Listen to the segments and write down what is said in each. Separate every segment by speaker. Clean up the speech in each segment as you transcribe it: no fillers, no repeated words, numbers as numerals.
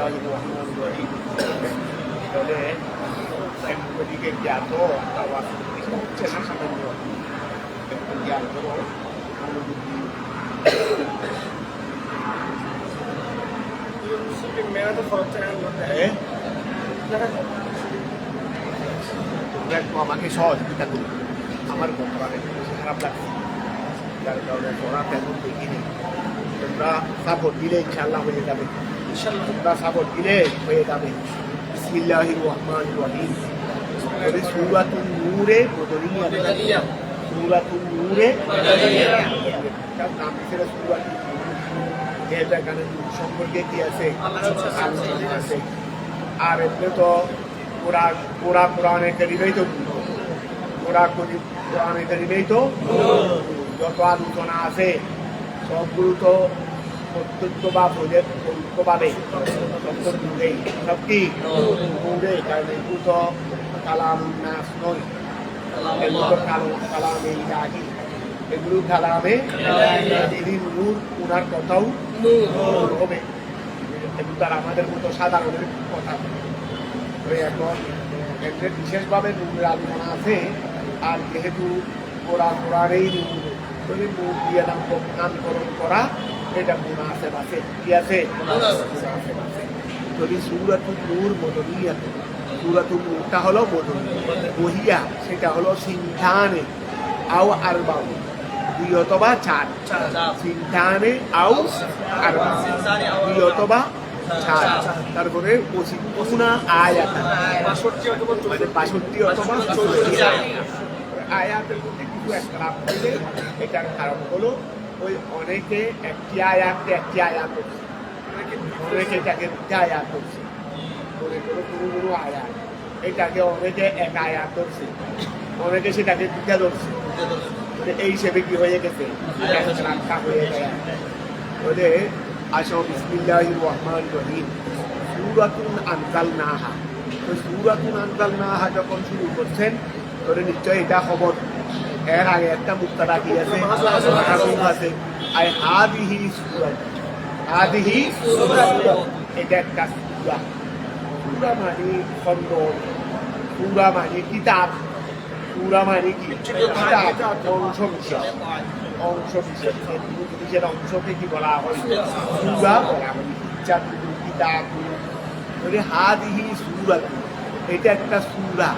Speaker 1: বিসমিল্লাহির রহমানির রহিম বলে একদিকে জ্ঞাত আওয়াজ হচ্ছে না সামান্য একটু জ্ঞান করো মনোবুদ্ধি আমাকে সহযোগিতা করি আমার কোরআনে খারাপ লাগছে যার কারণে পড়া তেমন দেখিনি তোমরা সাপোর্ট দিলে ইনশাআল্লাহ হয়ে যাবে তোমরা সাপোর্ট দিলে হয়ে যাবে বিসমিল্লাহির রহমানির রহিম সূরাতুন নূরে মদনিয়া সূরাতুন নূরে মদনিয়া তার নাম ছিল সূরাতুন নূর এটা কানে সম্পর্কে কি আছে আলোচনা আছে আর এমনি তো কোরআনে কারিমেই তো কোরআনে কারিমেই তো যত আলোচনা আছে সবগুলো তো প্রত্যক্ষ বা পরোক্ষভাবে সত্তর দূরেই সব কি দূরে কারণ এগুলো তো কালাম নাস নয় এগুলো তো কালামে ইলাহি এগুলো কালামে যদি নূর ওনার কথাও নূর হবে এগুলো তার আমাদের মতো সাধারণের কথা এখন এদের বিশেষভাবে নূরের আলোচনা আছে আর যেহেতু কোরআনেই নূর নূর দিয়ে নামকরণ করা এটা মুনাসেব আছে কি আছে যদি সূরাতুন নূর মদনিয়া সূরাতুন নূরটা হলো মদনিয়া ওহিয়া সেটা হলো সিনথানে আও আরবাউ দুই অথবা চার সিনথানে আও আরবাউ দুই অথবা চার তারপরে ওসিকুনা আয়াত 62 অথবা 64 আয়াতের মধ্যে কিছু একটা আছে এটার কারণ হলো ওই অনেকে একটি আয়াত করছে অনেকে এটাকে দুটি আয়াত করছে মনে করো কোনো আয়াত এটাকে অনেকে এক আয়াত করছে অনেকে সেটাকে দুটা ধরছে এই হিসেবে কি হয়ে গেছে রাখা হয়ে যায় বলে আসো বিসমিল্লাহির রহমানির রহিম সূরাতুন আনজালনাহা তো সূরাতুন আনজালনাহা যখন শুরু করছেন তাহলে নিশ্চয়ই এটা খবর এর আগে একটা মুক্তাদা কি আছে আছে আর হাদিহি সূরা এটা একটা সূরা মানে খণ্ড সূরা মানে কিতাব সূরা মানে কি কিতাব অংশ বিশেষ অংশকে কি বলা হয় সূরা বলা হয় কিতাব বলে হাদিহি সূরা এটা একটা সূরা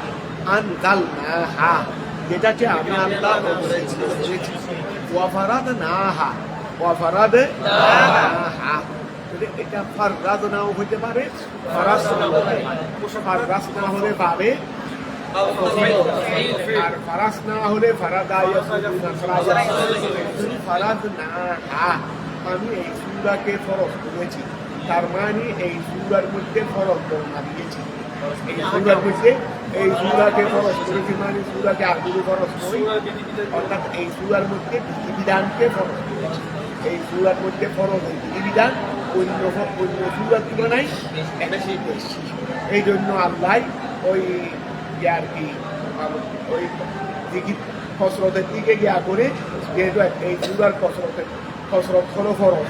Speaker 1: আনজালনাহা যেটাকে আমি আল্লাহ ওয়াফারাদনাহা এটা ফাররাদ নাও হতে পারে ফারাস না হলে পাবে আর ফারাস না হলে ফারাদ নাহা আমি এই সূরাকে ফরজ করেছি তার মানে এই সূরার মধ্যে ফরজ বর্ণনা দিয়েছি এই সূরাকে ফরজ করেছি মানে সূরাকে আগুনে ফরজ করি অর্থাৎ এই সূরার মধ্যে বিধিবিধানকে ফরজ করেছি এই সূরার মধ্যে ফরজ বিধিবিধান অন্য সূরার তুলনায় বেশি এই জন্য আল্লাহ ওই আর কি ওই দিকে কসরতের দিকে গিয়া করে যেহেতু এই সূরার কসরত হলো ফরজ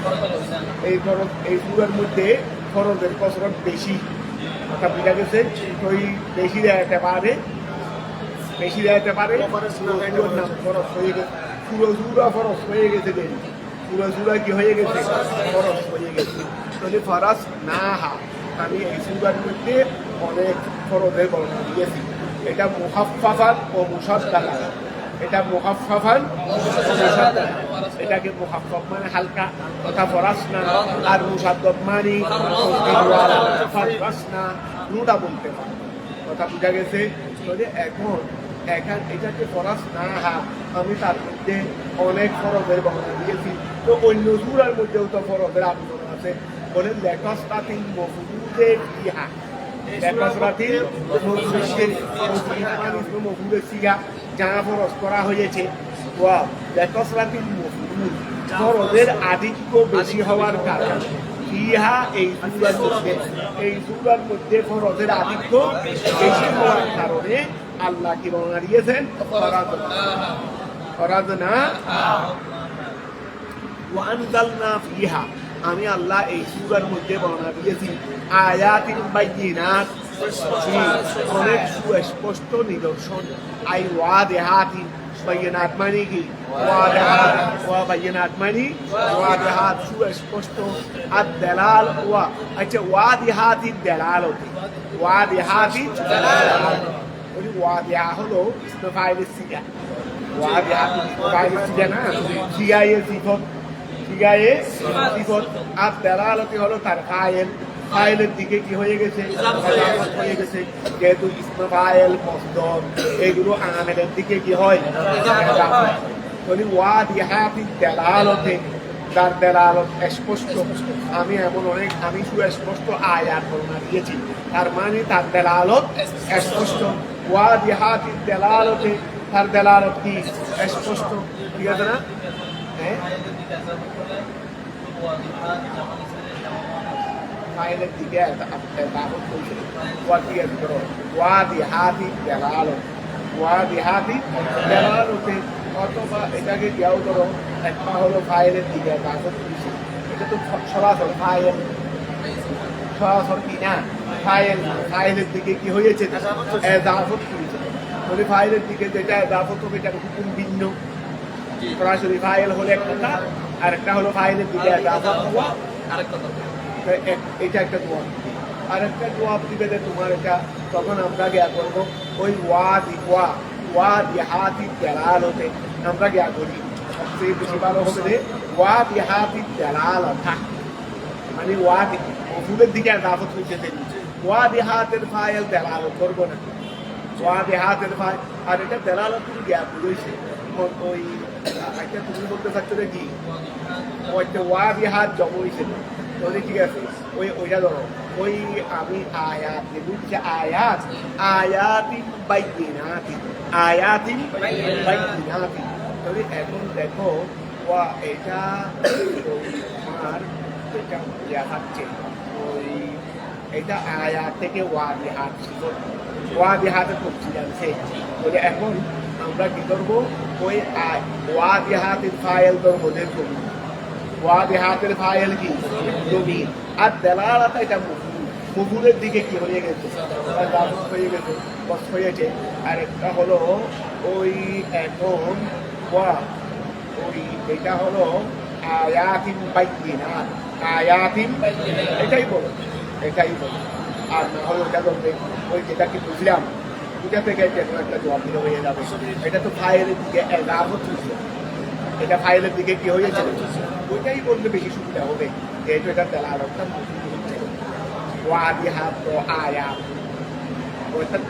Speaker 1: এই সূরার মধ্যে ফরজের কসরত বেশি কথা বুঝা গেছে ওই বেশি দেখাতে পারে নাম ফরজ হয়ে গেছে পুরো সূরা ফরজ হয়ে গেছে পুরো সূরা কি হয়ে গেছে ফরজ হয়ে গেছে তাহলে ফরাজ না হা আমি এই সূরার মধ্যে অনেক ফরজের বর্ণনা দিয়েছি এটা মুখাফফাফান ও মুশাদ্দাদা এটাকে মুখাফফাফ মানে হালকা কথা ফরাজ না আর মুশাদ্দাদ মানে ফারাসনা দুটা বলতে পারে কথা বুঝা গেছে তাহলে এখন এটাকে ফরাজ না হা আমি তার মধ্যে অনেক ফরজের বর্ণনা দিয়েছি তো অন্য সূরার মধ্যেও তো ফরজের আলোচনা আছে বলে লেকসতাতিন মফুদের ইহা লেকসতাতিন মফুদের সিগা যারা ফরজ করা হয়েছে লেকসতাতিন মফুদ ফরজের আধিক্য বেশি হওয়ার কারণে ইহা এই সূরার মধ্যে ফরজের আধিক্য বেশি হওয়ার কারণে আল্লাহ কি বর্ণনা দিয়েছেন ফরাদনা ওয়া আনজালনা ফিহা আমি আল্লাহ এই সূরার মধ্যে বর্ণনা দিয়েছি আয়াতিন বাইয়িনাত, অনেক সুস্পষ্ট নিদর্শন। আই ওয়াদিহাতিন, বাইয়িনাত মানে কি? ওয়াদিহাত, বাইয়িনাত মানে ওয়াদিহাত, সুস্পষ্ট। আর দালাল ওয়া, আচ্ছা ওয়াদিহাতিন দালালতি, ওয়াদিহাতিন দালালত, ওই ওয়াদিহা হলো ইসমে ফাইলের সিগা, ওয়াদিহা ফাইলের সিগা না, সিগায়ে সিফত, সিগায়ে সিফত। আর দালালতি হলো তার ফাইল, ফাইলের দিকে কি হয়ে গেছে? ইজাফত হয়ে গেছে। যেহেতু ইসমে ফাইল, মসদর এগুলো আমেলের দিকে কি হয়? ইজাফত। তাহলে ওয়াদিহাতিন দালালতি, তার দালালত স্পষ্ট। আমি সুস্পষ্ট আয়াত বর্ণনা দিয়েছি, তার মানে তার দালালত স্পষ্ট। ওয়াদিহাতিন দালালতি, তার দালালত কি? স্পষ্ট। ঠিক আছে না? হ্যাঁ, ফাইলের দিকে দাবত করেছে ওয়াদিহাত করো, ওয়াদিহাতিন দালালত, ওয়াদিহাতিন দালালতি। অথবা এটাকে দেওয়া করো, একটা হলো ফাইলের দিকে দাবত করেছে, এটা তো সরাসরি ফাইল, সরাসরি কি না ফাইল, ফাইলের দিকে কি হয়েছে? দাবত করেছে। তাহলে ফাইলের দিকে যেটা দাবত হবে এটার হুকুম ভিন্ন। সরাসরি ফাইল হলে একটা, আর একটা হলো ফাইলের দিকে দাবত হওয়া, এটা একটা জবাব। আর একটা জবাব দিবে যে তোমার এটা, তখন আমরা জ্ঞা করবো ওই ওয়াদিহাতি দালালতে, আমরা জ্ঞা করি সবচেয়ে বেশি ভালো হবে যে ওয়াদিহাতি দালালতা, মানে মফুলের দিকে দাবত হইতে দেন, ওয়াদিহাতের ফাইল দালালত করবো না, ওয়াদিহাতের ফাইল। আর এটা দালালত তুমি জ্ঞা করেছে, ওই একটা তুমি বলতে চাচ্ছো যে কি ওইটা ওয়াদিহাত জম হয়েছে, তাহলে ঠিক আছে ওইটা ধরো, ওই আমি আয়াত বলছি, আয়াতিন বাইয়িনাতিন, আয়াতিন বাইয়িনাতিন। তাহলে এখন দেখো এটা তোমার এটা দেখাচ্ছে ওই এটা আয়াত থেকে ওয়াদিহাত ছিল, ওয়াদিহাতের তফসিল আছে। তাহলে এখন আমরা কি করবো, ওই ওয়াদিহাতের ফাইল ধরবো, দেখো ওয়াদিহাতের ফাইল কি? জমির। আর দালালাত এটা মফুলের দিকে কি হয়ে গেছে? হয়ে গেছে, হয়েছে। আর একটা হলো ওই এখন ওই এটা হলো আয়াতিন বাইয়িনাত, আয়াতিন, এটাই বলো, এটাই বলো। আর না হলো ওটা বলবে ওই যেটা কি বুঝলাম, ওটা থেকে কোনো একটা জবাব দিলে হয়ে যাবে। এটা তো ফাইলের দিকে দাবত হচ্ছে, এটা ফাইলের দিকে কি হয়েছে? ওইটাই বললে বেশি সুবিধা হবে, যেহেতু এটা দালালতটা মজুদ হচ্ছে। ওয়াদিহাত তো আয়াত, অর্থাৎ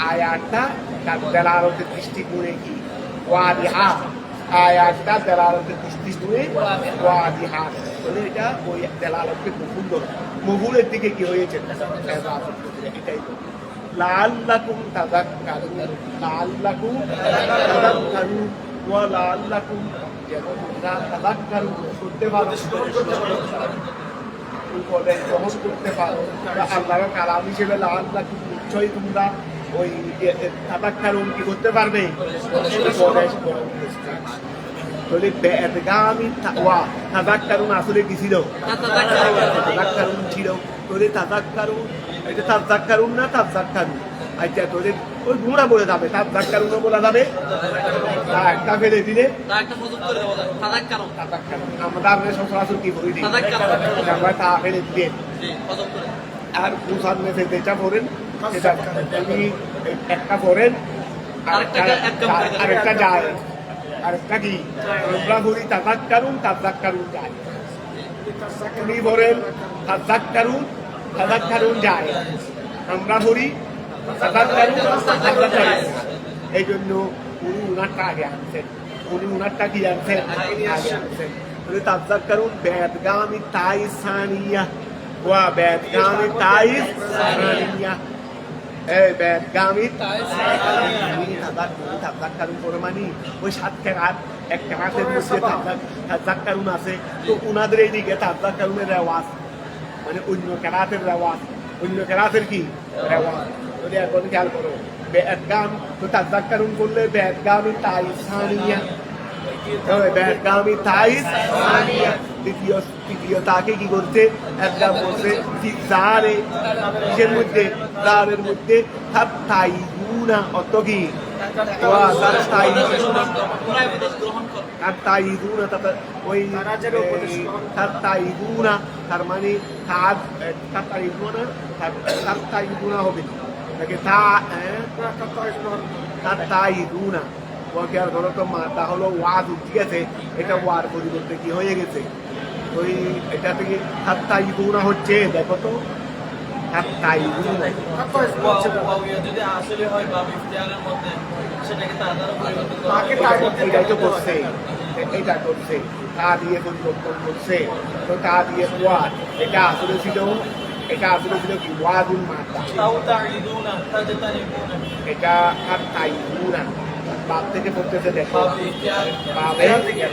Speaker 1: আয়াতটা তার দালালতের দৃষ্টিকোণে কি? ওয়াদিহাত, আয়াতটা দালালতের দৃষ্টিকোণে ওয়াদিহাত। তাহলে এটা ওই দালালতকে মফুলের দিকে কি হয়েছে? এটাই তো লাআল্লাকুম তাযাক্কারুন, লাআল্লাকুম তাযাক্কারুন ওয়া লাআল্লাকুম, যেমন তোমরা তাযাক্কারুন করতে পারো, গ্রহণ করতে পারো। আল্লাহর কালাম হিসেবে লাআল্লাকুম, নিশ্চয়ই তোমরা ওই তাযাক্কারুন কি করতে পারবে? তাহলে বেদগামী তাযাক্কারুন আসলে কি ছিল? তাযাক্কারুন ছিল। তাহলে তাযাক্কারুন, এটা তাযাক্কারুন না তাযাক্কারুন? আচ্ছা, তোদের ওই গুঁড়া বলে যাবে, তাযাক্কারুনও বলা যাবে, একটা ফেলে দিলে আমরা সচরাচর কি বলি, আমরা তা ফেলে দিলে। আর মুসার মেসে যেটা পড়েন সেটা আপনি একটা পড়েন, আরেকটা যায়, আরেকটা কি আমরা বলি তাযাক্কারুন, তাযাক্কারুন যায়। উনি বলেন তাযাক্কারুন, তাযাক্কারুন যায়, আমরা বলি তাযাক্কারুন, তাযাক্কারুন। এই জন্য উনি উনারটা আগে আনছেন, উনি উনারটা কি আনছেন? আগে আনছেন। তাযাক্কারুন বেদগামী তাই সানিয়া, ওয়া বেদগামী তাই সানিয়া, বেদগামী তাযাক্কারুন করে মানে ওই 7 কেরাত, এক কেরাতের মধ্যে তাযাক্কারুন আছে, তো উনাদের এইদিকে তাযাক্কারুনের রেওয়াজ, মানে অন্য কেরাতের রেওয়াজ, অন্য কেরাতের কি রেওয়াজ। যদি এখন খেয়াল করো বেদগাম, তো তাযাক্কারুন করলে বেদগামী তাই সানিয়া, ব্যাগামি তাইস তৃতীয় তাকে কি করছে একটা বলছে জারে কিসের মধ্যে জারের মধ্যে তাইগুনা অত কি তার মানে হবে ধরো তো মাটা হলো ওয়াদ ঠিক আছে, এটা ওয়ার পরিবর্তে কি হয়ে গেছে ওই এটা থেকে তাইগুনা হচ্ছে, দেখো তো এটাই তো করছে, এটা করছে তা দিয়ে পরিবর্তন করছে, তো তা দিয়ে ওয়াদ এটা আসলে ছিল কি ওয়াদুল মাতা, এটা তাইগুনা বাপ থেকে পড়তেছে দেখো ঠিক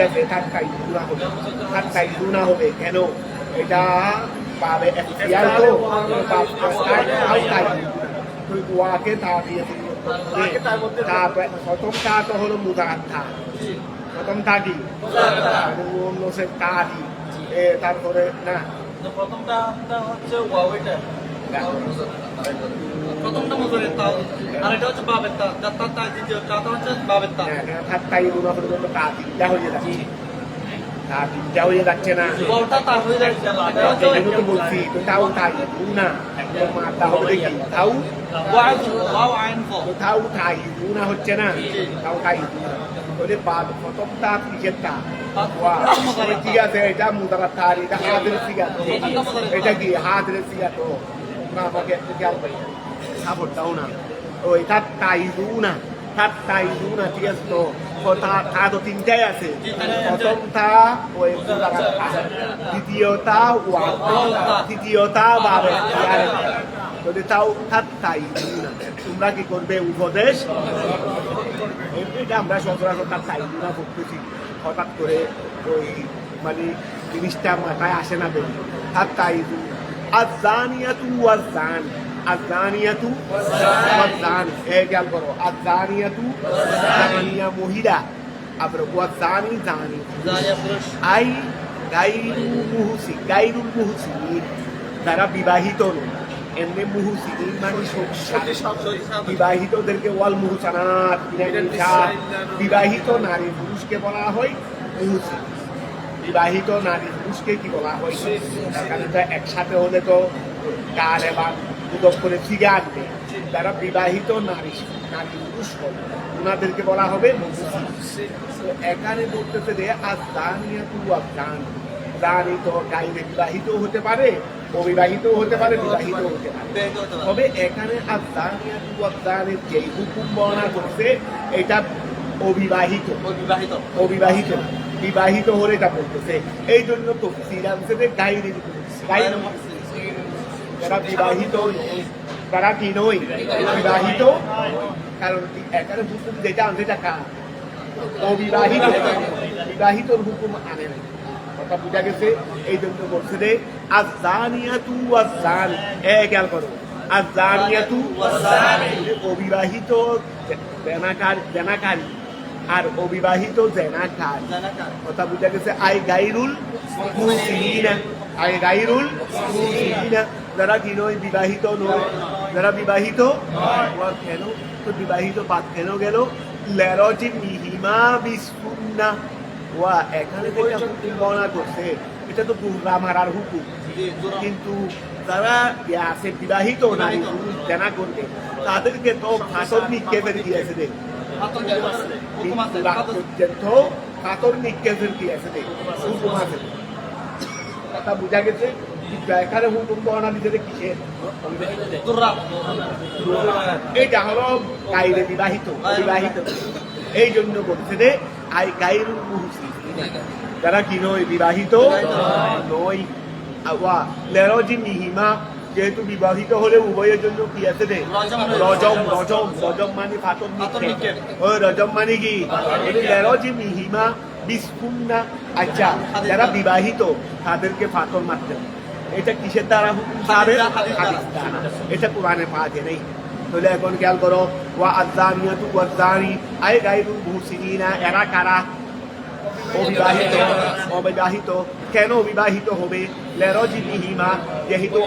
Speaker 1: আছে তাইগুনা হবে কেন এটা পাবে ওয়াকে তা দিয়ে প্রথম তা তো হলো মুদারাত্থা, প্রথম তা কি তা দি তারপরে না
Speaker 2: প্রথমটা হচ্ছে ওয়াওটা, প্রথমটা মুজারের তা আর এটা হচ্ছে বাবের তা, যার তা দ্বিতীয় তাটা হচ্ছে বাবের তা।
Speaker 1: তাইগুনা পর্যন্ত তা তিনটা হয়ে যাচ্ছে, তা তিনটা হয়ে যাচ্ছে না,
Speaker 2: ওটা তা হয়ে যাচ্ছে না,
Speaker 1: তো বলছি তো তাও তাইগুনা মাতা হবে কি তাও
Speaker 2: ওয়াও আইন ফ,
Speaker 1: তো তাও তাইগুনা হচ্ছে না, তাও তাইগুনা ওদের বাদ প্রথমটা কিসের তা ঠিক আছে, এটা মুদারাত্থা আর এটা হাতের সিগা, এটা কি হাতের সিগা তো না আমাকে একটু খেয়াল করি সাপোর্টটাও না ওই তার তাইগুনা ঠিক আছে তো তা তো তিনটাই আছে, প্রথমটা ওই মুদারাত্থা, দ্বিতীয়টা ওয়া, তৃতীয়টা বাবে যদি তাও তাইগুনা তোমরা কি করবে উপদেশ, এটা আমরা সচরাচর তার তাইগুনা করতেছি, হঠাৎ করে ওই মানে জিনিসটা মাথায় আসে না বেশি, তার তাইগুনা আযানিয়াতু ওয়াযান, আযানিয়াতু ওয়াযান খেয়াল করো, আযানিয়াতু জানিয়া মহিলা, আবার ওয়াযানি জানি আই গায়রুল মুহসিনিন যারা বিবাহিত নয়, এমনি মুহসিনিন মানে বিবাহিতদেরকে ওয়াল মুহসানাত বিবাহিত নারী পুরুষকে বলা হয় মুহসিন, বিবাহিত নারী পুরুষকে কি বলা হয়, কারণ একসাথে হলে তো গান এবার দুদক করে ফিরে আনবে, যারা বিবাহিত নারী পুরুষ হবে ওনাদেরকে বলা হবে মুহসিন। তো এখানে বলতেছে যে আযানিয়াতু ওয়াযান, জানি তো গাইরে বিবাহিত হতে পারে, অবিবাহিত হতে পারে, বিবাহিত হতে পারে, তবে এখানে আযানিয়াতু ওয়াযানের যে হুকুম বর্ণনা করছে এটা অবিবাহিত, বিবাহিত হলে এটা বলতেছে, এই জন্য তো সিরামসে গাইরে যারা বিবাহিত তারা কি নয় বিবাহিত, কারণ এখানে হুকুম যেটা আনছে টাকা অবিবাহিত, বিবাহিতর হুকুম আনে না, কথা বুঝা গেছে, এই জন্য বলছে যে আযানিয়াতু ওয়াযান, খেয়াল করো আযানিয়াতু অবিবাহিত জেনাকারী আর অবিবাহিত জেনাকার, কথা বুঝা গেছে, আই গায়রুল মুহসিনিনা, যারা কি নয় বিবাহিত নয়, যারা বিবাহিত কেন তো বিবাহিত বাদ কেন গেল, লেরজি মিহিমা বিসুন্না ওয়া, এখানে যেটা হুকুম বর্ণনা করছে এটা তো গুররা মারার হুকুম, কিন্তু যারা আছে বিবাহিত নারী পুরুষ জানা করবে তাদেরকে তো ফাঁসর নিক্ষেপের দিয়েছে দেখ, পর্যন্ত ফাঁসর নিক্ষেপের দিয়েছে দেখ, হুকুম আছে, কথা বুঝা গেছে। এখানে হুকুম বর্ণনা দিতে কিসের, এইটা হলো গাইরে বিবাহিত, এই জন্য বলছে যে আই গায়রুল মুহসিন, যারা কি নয় বিবাহিত নয়, লেরজি মিহিমা, যেহেতু বিবাহিত হলে উভয়ের জন্য কি আছে রে রজম মানে ফাতর নিক্ষেপ, ওই রজম মানে কি লেরজি মিহিমা বিস্ফুন্না, আচ্ছা যারা বিবাহিত তাদেরকে ফাতর মারতে, এটা কিসের দ্বারা হুকুম পাবে, এটা কোরআনে পাওয়া যায় নেই, তাহলে এখন খেয়াল করো ওয়া আযানিয়াতু ওয়া যানি আই গায়রুল মুহসিনিনা এরা কারা অবিবাহিত অবিবাহিত কেন অবিবাহিত হবে লেরজিবিহিমা যেহেতু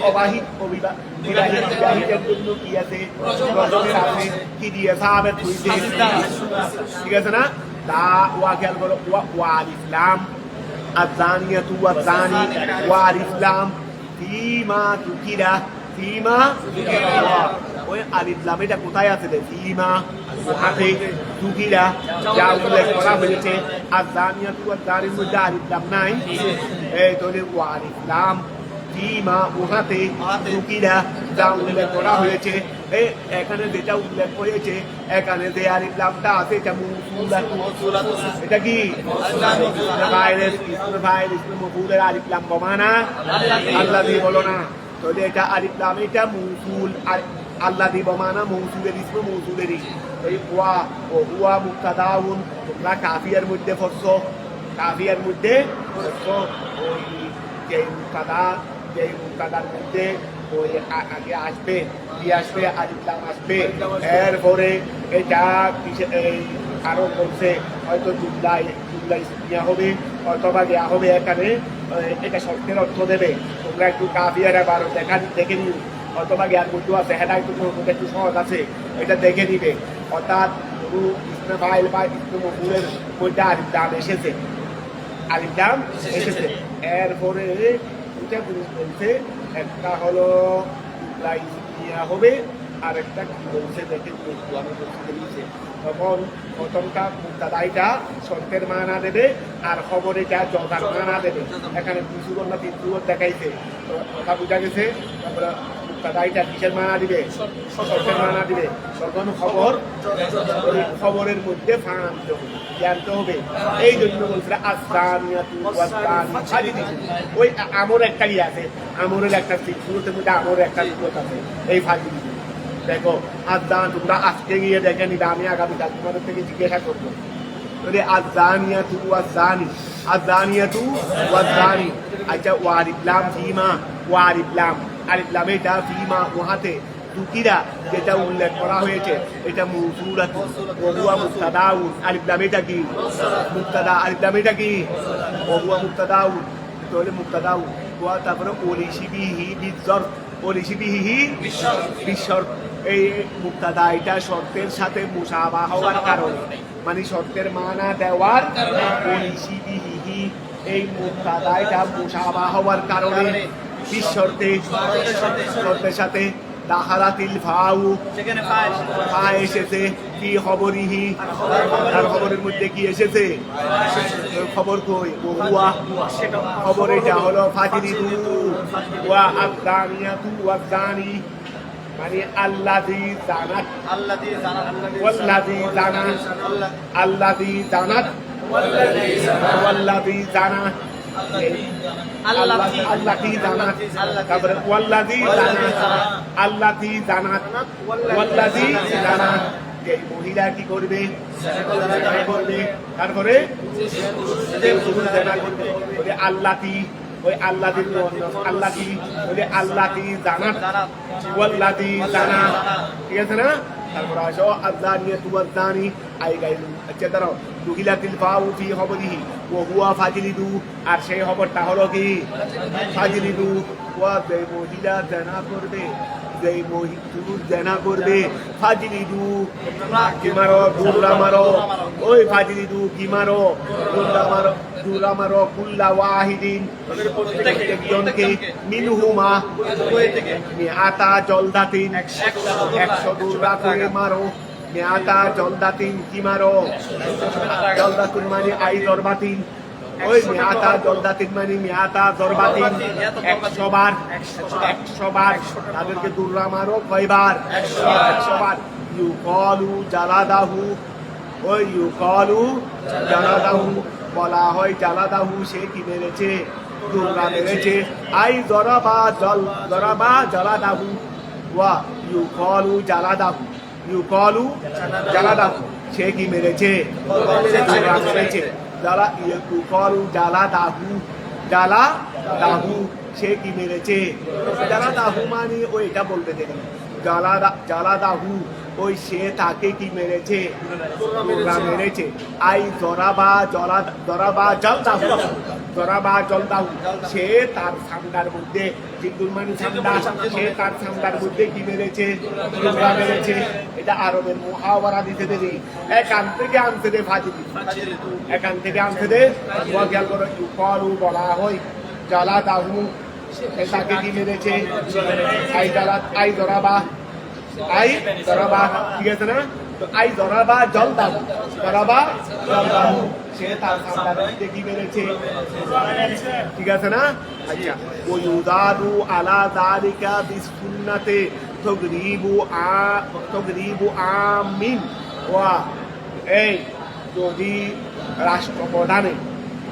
Speaker 1: বিবাহিতের জন্য কি আছে রজমের আছে কি দিয়ে সাহাবের হইতে ঠিক আছে না তা ওয়া খেয়াল করো ওয়া আল ইসলাম আযানিয়াতু ওয়া যানি ওয়া আল ইসলাম ফিমা তুকিরা ফিমা ওই আল ইসলাম এটা কোথায় আছে রে ফিমা ওহাতে তুকিরা যা উল্লেখ করা হয়েছে আযানিয়াতু ওয়া যানির মধ্যে আল ইসলাম নাই এই তাহলে ওয়া আল ইসলাম ফিমা ওহাতে তুকিরা যা উল্লেখ করা হয়েছে এখানে যেটা উল্লেখ হয়েছে এখানে যে আল ইসলামটা আছে এটা মৌসুলাত এটা কি মৌসুলের আল ইসলাম বমানা আল্লাহ দিয়ে বলো না তাহলে এটা আল ইসলাম এটা মৌসুল আল্লাহ দিব মানা মৌসুলের ইসম মৌসুলেরই ওই ওয়া ও হুয়া মুক্তাদাউন তোমরা কাফিয়ার মধ্যে ফসছো কাফিয়ার মধ্যে ফসছো ওই যে মুক্তাদার মধ্যে ওই আগে আসবে কি আসবে আল ইসলাম আসবে এরপরে এটা এই আরো বলছে হয়তো জুমলা ইসমিয়া হবে অথবা দেওয়া হবে এখানে এটা শর্তের অর্থ দেবে তোমরা একটু কাফিয়ার আবার দেখে নিও অথবা জ্ঞান বুদ্ধ আছে হেদায় তোমার একটু সহজ আছে এটা দেখে নিবে অর্থাৎ ইসমাইল বা ইসলামের মধ্যে আলিফ দাম এসেছে আলিফ দাম এসেছে এরপরে দুটা জিনিস বলছে একটা হলো ইসমিয়া হবে আর একটা কি বলছে দেখে আমি বলছি তখন প্রথমটা মুক্তাদাইটা শর্তের মানা দেবে আর খবরেটা জগার মানা দেবে এখানে 2 সুবর না 3 সুবর দেখাইছে কথা বুঝা গেছে তারপরে মুক্তাদাইটা কিসের মানা দিবে শর্তের মানা দিবে তখন খবরের মধ্যে জানতে হবে এই জন্য বলছিল আযানিয়াতু ওয়াজ যানি ওই আমর একটা ইয়ে আছে আমরের একটা শুরুতে মধ্যে আমর একটা সুবত আছে এই ফাঁকি দেখো আযান তোমরা আজকে গিয়ে দেখে নিবে আমি আগামীকাল তোমাদের থেকে জিজ্ঞাসা করবো আযানিয়াতু ওয়াজ যানি আচ্ছা ওয়াল ইসলাম ফিমা ওয়াল ইসলাম এটা ফিমা ওহাতে তুকিরা যেটা উল্লেখ করা হয়েছে এটা মৌসুলাতু ওয়া হুয়া মুক্তাদাউন আল ইসলাম এটা কি মুক্তাদা আল ইসলাম এটা কি ওয়া হুয়া মুক্তাদাউন তাহলে মুক্তাদাউ ওয়া তারপরে ওলিশিবিহি বিশর্ত এই মুক্তাদা এটা শর্তের সাথে মুসাবা হওয়ার কারণে মানে শর্তের মানা দেওয়ার ওলিশিবিহি এই মুক্তাদা এটা মুসাবা হওয়ার কারণে শর্তের সাথে দাখালাতিল ফাউ
Speaker 2: সেখানে
Speaker 1: ফা এসেছে কি খবরিহি তার খবরের মধ্যে কি এসেছে খবর কই ওয়া খবর এটা হলো ফাজিলিদু ওয়া আযানিয়াতু ওয়া যানি মানে আল্লাযী জানাত ওয়াল্লাযী জানাত ওয়াল্লাযী জানাত আল্লাযী জানাত তারপরে ওয়াল্লাযী জানাত এই মহিলা কি করবে তারপরে আল্লাযী ওই আল্লাযী জানাত ওয়াল্লাযী জানাত ঠিক আছে না তারপর আসো আযানিয়াতু ওয়াজ যানি আই গাইলু আচ্ছা দাঁড়াও দুহিলাতিল ফাউ ফি খবরিহি ওয়া হুয়া ফাজিলিদু আর সেই খবরটা হলো কি ফাজিলিদু ওয়া যে মহিলা জানা করবে ফাজিলিদু কি মারো দুরা মারো ওই ফাজিলিদু কি মারো দুরা মারো কুল্লা ওয়াহিদিন প্রত্যেকজনকে মিনহুমা মিআতা জলদাতিন 100 দুরা করে মারো মিআতা জলদাতিন কি মারো জলদাতুন মানে আই দরবাতিন ওই মিআতা জলদাতিন মানে মিআতা দরবাতিন 100 বার তাদেরকে দুরা মারো কয়বার 100 বার ইউকালু জালাদাহু ওই ইউকালু জালাদাহু বলা হয় জালাদাহু সে কি মেরেছে দুরা মেরেছে আই দরাবা জালাদাহু ওয়া ইউকালু জালাদাহু সে কি মেরেছে দুরা মেরেছে জালাদাহু সে কি মেরেছে জালাদাহু মানে ওইটা বলতে দেরি জালাদাহু ওই সে তাকে কি মেরেছে গোরা মেরেছে আই জরাবা জলদাহু সে তার সামদার মধ্যে জিন্দুল মানে সামদা সে তার সামদার মধ্যে কি মেরেছে গোরা মেরেছে এটা আরবের মুহাওয়ারা দিতে দেবে এখান থেকে আনতে দে ফাজিল এখান থেকে আনতে দে খেয়াল করো ইউকালু বলা হয় জালাদাহু তাকে কি মেরেছে আই জরাবা ঠিক আছে না তো আই জরাবা জলদাহু সে তার সামদার মধ্যে কি মেরেছে ঠিক আছে না আচ্ছা ওই উদারু আলা যালিকা বিসুন্নাতে তগরিবু আমিন ওয়া এই যদি রাষ্ট্রপ্রধানে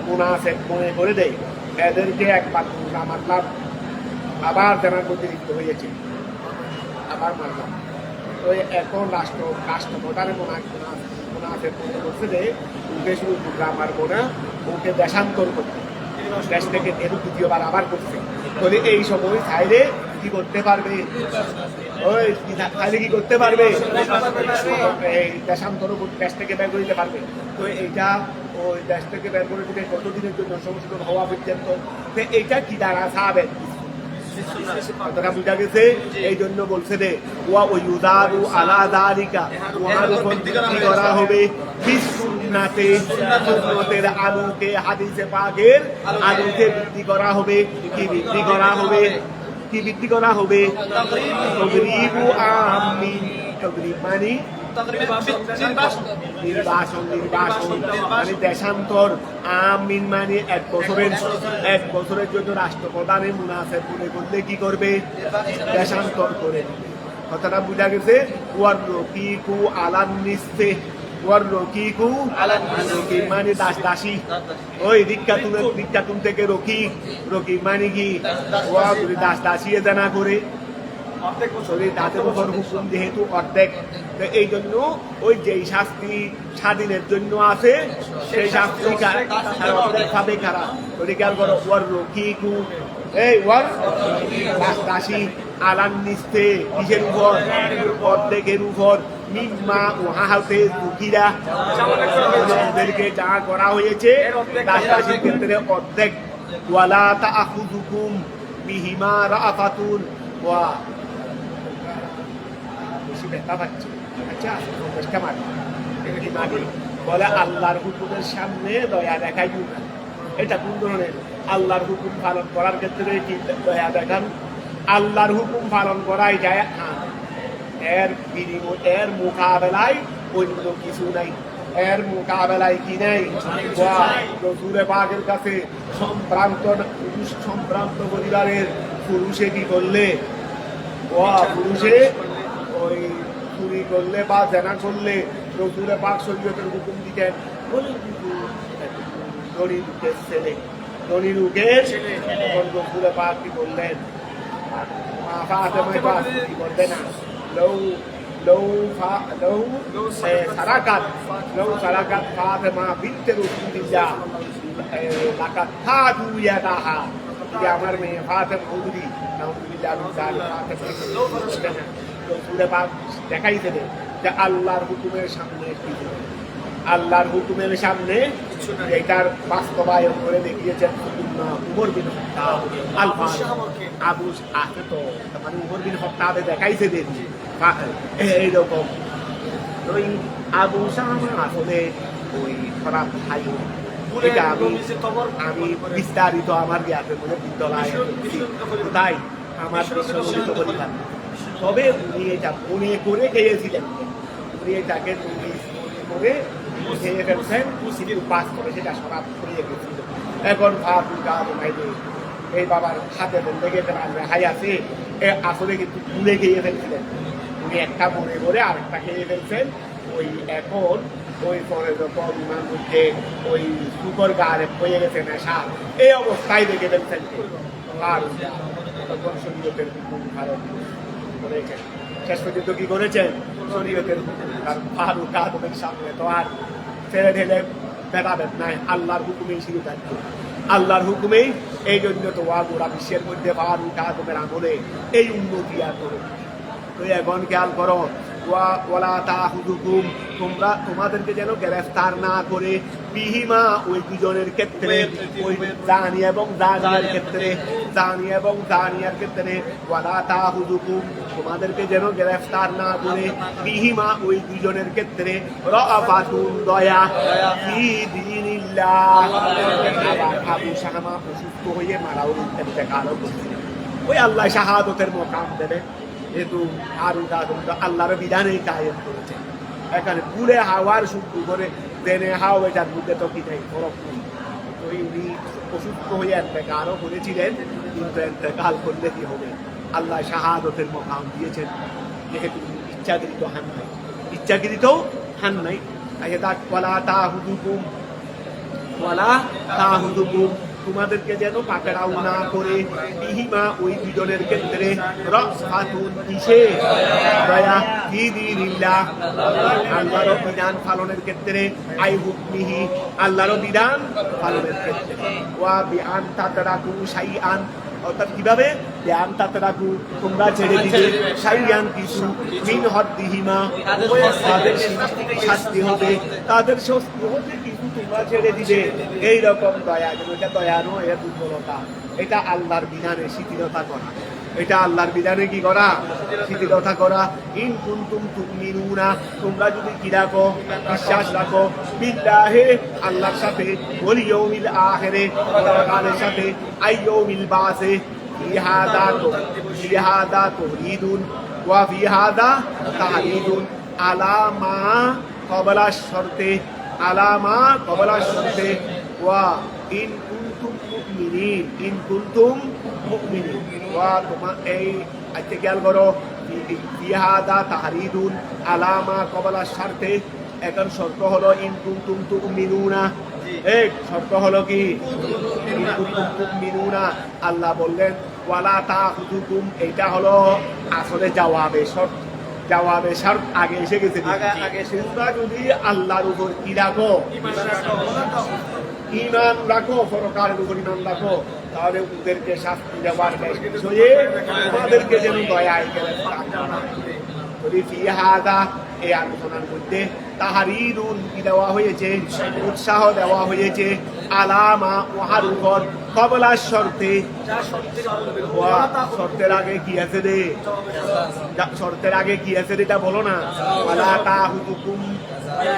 Speaker 1: মুনাফিক মনে করে দেয় এদেরকে একবার মারলাম আবার জানার মধ্যে লিপ্ত হয়েছে আবার মারলাম তো এখন রাষ্ট্রপ্রধানে মুনাফিক মনে করছে যে ওকে শুধু টুকরা মারবো না ওকে দেশান্তর করতে দেশ থেকে দ্বিতীয়বার আবার করছে বলে এই সময় চাইলে কি করতে পারবে ওই চাইলে কি করতে পারবে এই দেশান্তর দেশ থেকে বের করে দিতে পারবে তো এইটা ওই দেশ থেকে বের করে দিতে কতদিনের জন্য সংশোধন হওয়া পর্যন্ত এইটা কি দ্বারা সাবেন কথাটা বুঝা গেছে এই জন্য বলছে যে ওয়া ইউদারু আলা যালিকা ওয়ার উপর ভিত্তি করা হবে বিসুন্নাতে সুন্নতের আলোকে হাদিসে পাকের আলোকে ভিত্তি করা হবে কি ভিত্তি করা হবে তগরিবু আমিন তগরিব মানে নির্বাসন মানে দেশান্তর আমিন মানে এক বছরের জন্য রাষ্ট্রপ্রধানের মুনাফিক মনে করলে কি করবে দেশান্তর করে কথাটা বুঝা গেছে ওয়ার রকিকু আলান নিসফে রকিক মানে দাসী ওই রিক্কাতুন থেকে রকিক মানে কি দাসী জানা করে তাদের উপর হুকুম যেহেতু অর্ধেক এই জন্য ওই যেই শাস্তি স্বাধীনের জন্য আছে সেই শাস্তি অর্ধেক ভাবে খারাপ খেয়াল করো ওয়ার রকিকু এই ওয়ার দাসী আলান নিস্তে কিসের উপর অর্ধেকের উপর মিম্মা উহাতে দুঃখীরা ওদেরকে যা করা হয়েছে দাসীর ক্ষেত্রে অর্ধেক ওয়ালা তাআখুযুকুম বিহিমা রাআফাতুন ওয়া বেশি ব্যথা পাচ্ছে আচ্ছা চেষ্টা মারি বলে আল্লাহর হুকুমের সামনে দয়া দেখাই না এটা কোন ধরনের আল্লাহর হুকুম পালন করার ক্ষেত্রে কি দয়া দেখান আল্লাহর হুকুম পালন করাই যায় এর মোকাবেলায় অন্য কিছু নাই এর মোকাবেলায় কি নেই রসুলে পাকের কাছে সম্ভ্রান্ত পরিবারের পুরুষে কি করলে পুরুষে ওই চুরি করলে বা জেনা করলে রসুলে পাক শরীয়তের হুকুম দিতেন দরিদ্রের ছেলে দরিদ্রের রসুলে পাক কি বললেন কি বলবে না لو سرقت فاطمة بنت رسول الله لقطعت يدها যে আমার মেয়ে ফাতেমা হুজুরি রসুলে পাক দেখাইতে দেয় যে আল্লাহর হুকুমের সামনে আল্লাহর হুকুমের সামনে এটার বাস্তবায়ন করে দেখিয়েছেন উমর বিন খাত্তাব আবু আছে তো মানে উমর বিন খাত্তাব দেখাইছে দেন এইরকম ওই আবু সাহামা আসলে ওই খারাপ ভাই এটা আমি বিস্তারিত আমার জ্ঞানের মধ্যে বিদ্যালয় তাই আমার বিশ্ববিদ্যালয় পরীক্ষা তবে উনি এটা মনে করে খেয়েছিলেন উনি এটাকে করে খেয়ে ফেলছেন কিন্তু পাস করে সেটা সরাব করিয়ে গেছিল এখন এই বাবার হাতে বলতে গেছে হাই আছে আসলে কিন্তু ভুলে খেয়ে ফেলছিলেন উনি একটা মনে করে আরেকটা খেয়ে ফেলছেন ওই এখন ওই পরে যখন উনার মধ্যে ওই সুপর গাড়ে হয়ে গেছে নেশা এই অবস্থায় দেখে ফেলছেন তখন শরীয়তের হুকুম ভারত করেছেন শেষ পর্যন্ত কি করেছেন শরীয়তের হুকুম আর ফারুক আদমের সামনে তো আর ছেড়ে ঢেলে ভেদাভেদ নাই আল্লাহর হুকুমেই শুরু থাকবে আল্লাহর হুকুমেই এই জন্য তো গোটা বিশ্বের মধ্যে ফারুক আদমের আমলে এই উন্নতি আর করে তো এখন খেয়াল করো ওয়ালা তাহুদুকুম তোমাদেরকে যেন গ্রেফতার না করে বিহিমা ওই দুজনের ক্ষেত্রে ওই জানি এবং জানিয়ার ক্ষেত্রে জানি এবং জানিয়ার ক্ষেত্রে ওয়ালা তাহুদুকুম তোমাদেরকে যেন গ্রেফতার না করে বিহিমা ওই দুজনের ক্ষেত্রে রাফাতুন দয়া ফি দীনিল্লাহ। আবার আবু শাহামা অসুস্থ হয়ে মারাও ইন্তেকালও করছে। ওই আল্লাহ শাহাদতের মোকাম দেবে, যেহেতু আল্লাহর বিধানেই কায়েম করেছে। এখানে পুরে হাওয়ার শুরু করে দেনে হাও এটার মধ্যে তো কি নেই, ফরক নেই। তো উনি অসুস্থ হয়ে ইন্তেকালও করেছিলেন, কিন্তু ইন্তেকাল করলে কি হবে? আল্লাহ শাহাদতের মোকাম দিয়েছেন, যেহেতু ইচ্ছাকৃত হান নাই, ইচ্ছাকৃত হান নাই। ওয়ালা তাহুদুকুম তোমাদেরকে যেন পাকড়াও না করে বিহিমা ওই দুজনের ক্ষেত্রে রাফাতুন কিসে দয়া ফি দীনিল্লাহ আল্লাহর বিধান পালনের ক্ষেত্রে আই হুকমিহি আল্লাহর বিধান পালনের ক্ষেত্রে ওয়া বিআন তাতরাকু শাইআন অর্থাৎ কিভাবে বিআন তাতরাকু তোমরা ছেড়ে দিবে শাইআন কিছু মিন হদ্দিহিমা তাদের শাস্তি হবে, তাদের শাস্তি হবে কিছু তোমরা ছেড়ে দিবে। এইরকম দয়া, এটা দয়া নয়, এটা দুর্বলতা। এটা আল্লাহর বিধানে শিথিলতা করা, এটা আল্লাহর বিধানে কি করা? শিথিলতা করা। ইন কুনতুম তুমিনুনা তোমরা যদি কি রাখো? বিশ্বাস রাখো। বিল্লাহি আল্লাহর সাথে, ওয়াল ইয়াউমিল আখিরে পরকালের সাথে, আইয়াউমিল বাসে ফি হাদা তুরিদুন ওয়া ফি হাদা তাহরিদুন আলা মা ক্বাবলা শর্তে আলামা কবলা শর্তে ওয়া ইন কুনতুম মুমিনিন ওয়া তোমার এই আজকে খেয়াল করো ফিহাদা তাহরিদুন আলামা কবলা শর্তে। এখন শর্ত হলো ইন কুনতুম তুমিনুনা, এক শর্ত হলো কি? ইন কুনতুম তুমিনুনা আল্লাহ বললেন ওয়ালা তাহুদুকুম, এটা হলো আসলে জবাবে শর্ত। জবাবে শর্ত আগে এসে গেছে। আগে তোমরা যদি আল্লাহর উপর কি রাখো? ঈমান রাখো, পরকালের উপর ঈমান রাখো, তাহলে ওদেরকে শাস্তি দেওয়ার বিষয়ে তোমাদেরকে যেন দয়ায় ফি হাদা এই আলোচনার মধ্যে তাহরিদুন কি দেওয়া হয়েছে? উৎসাহ দেওয়া হয়েছে আলামা ওয়াহার উপর কবলা শর্তে। শর্তের আগে কি আছে রে? শর্তের আগে কি আছে এটা বলো না। ওয়ালা তাহুদুকুম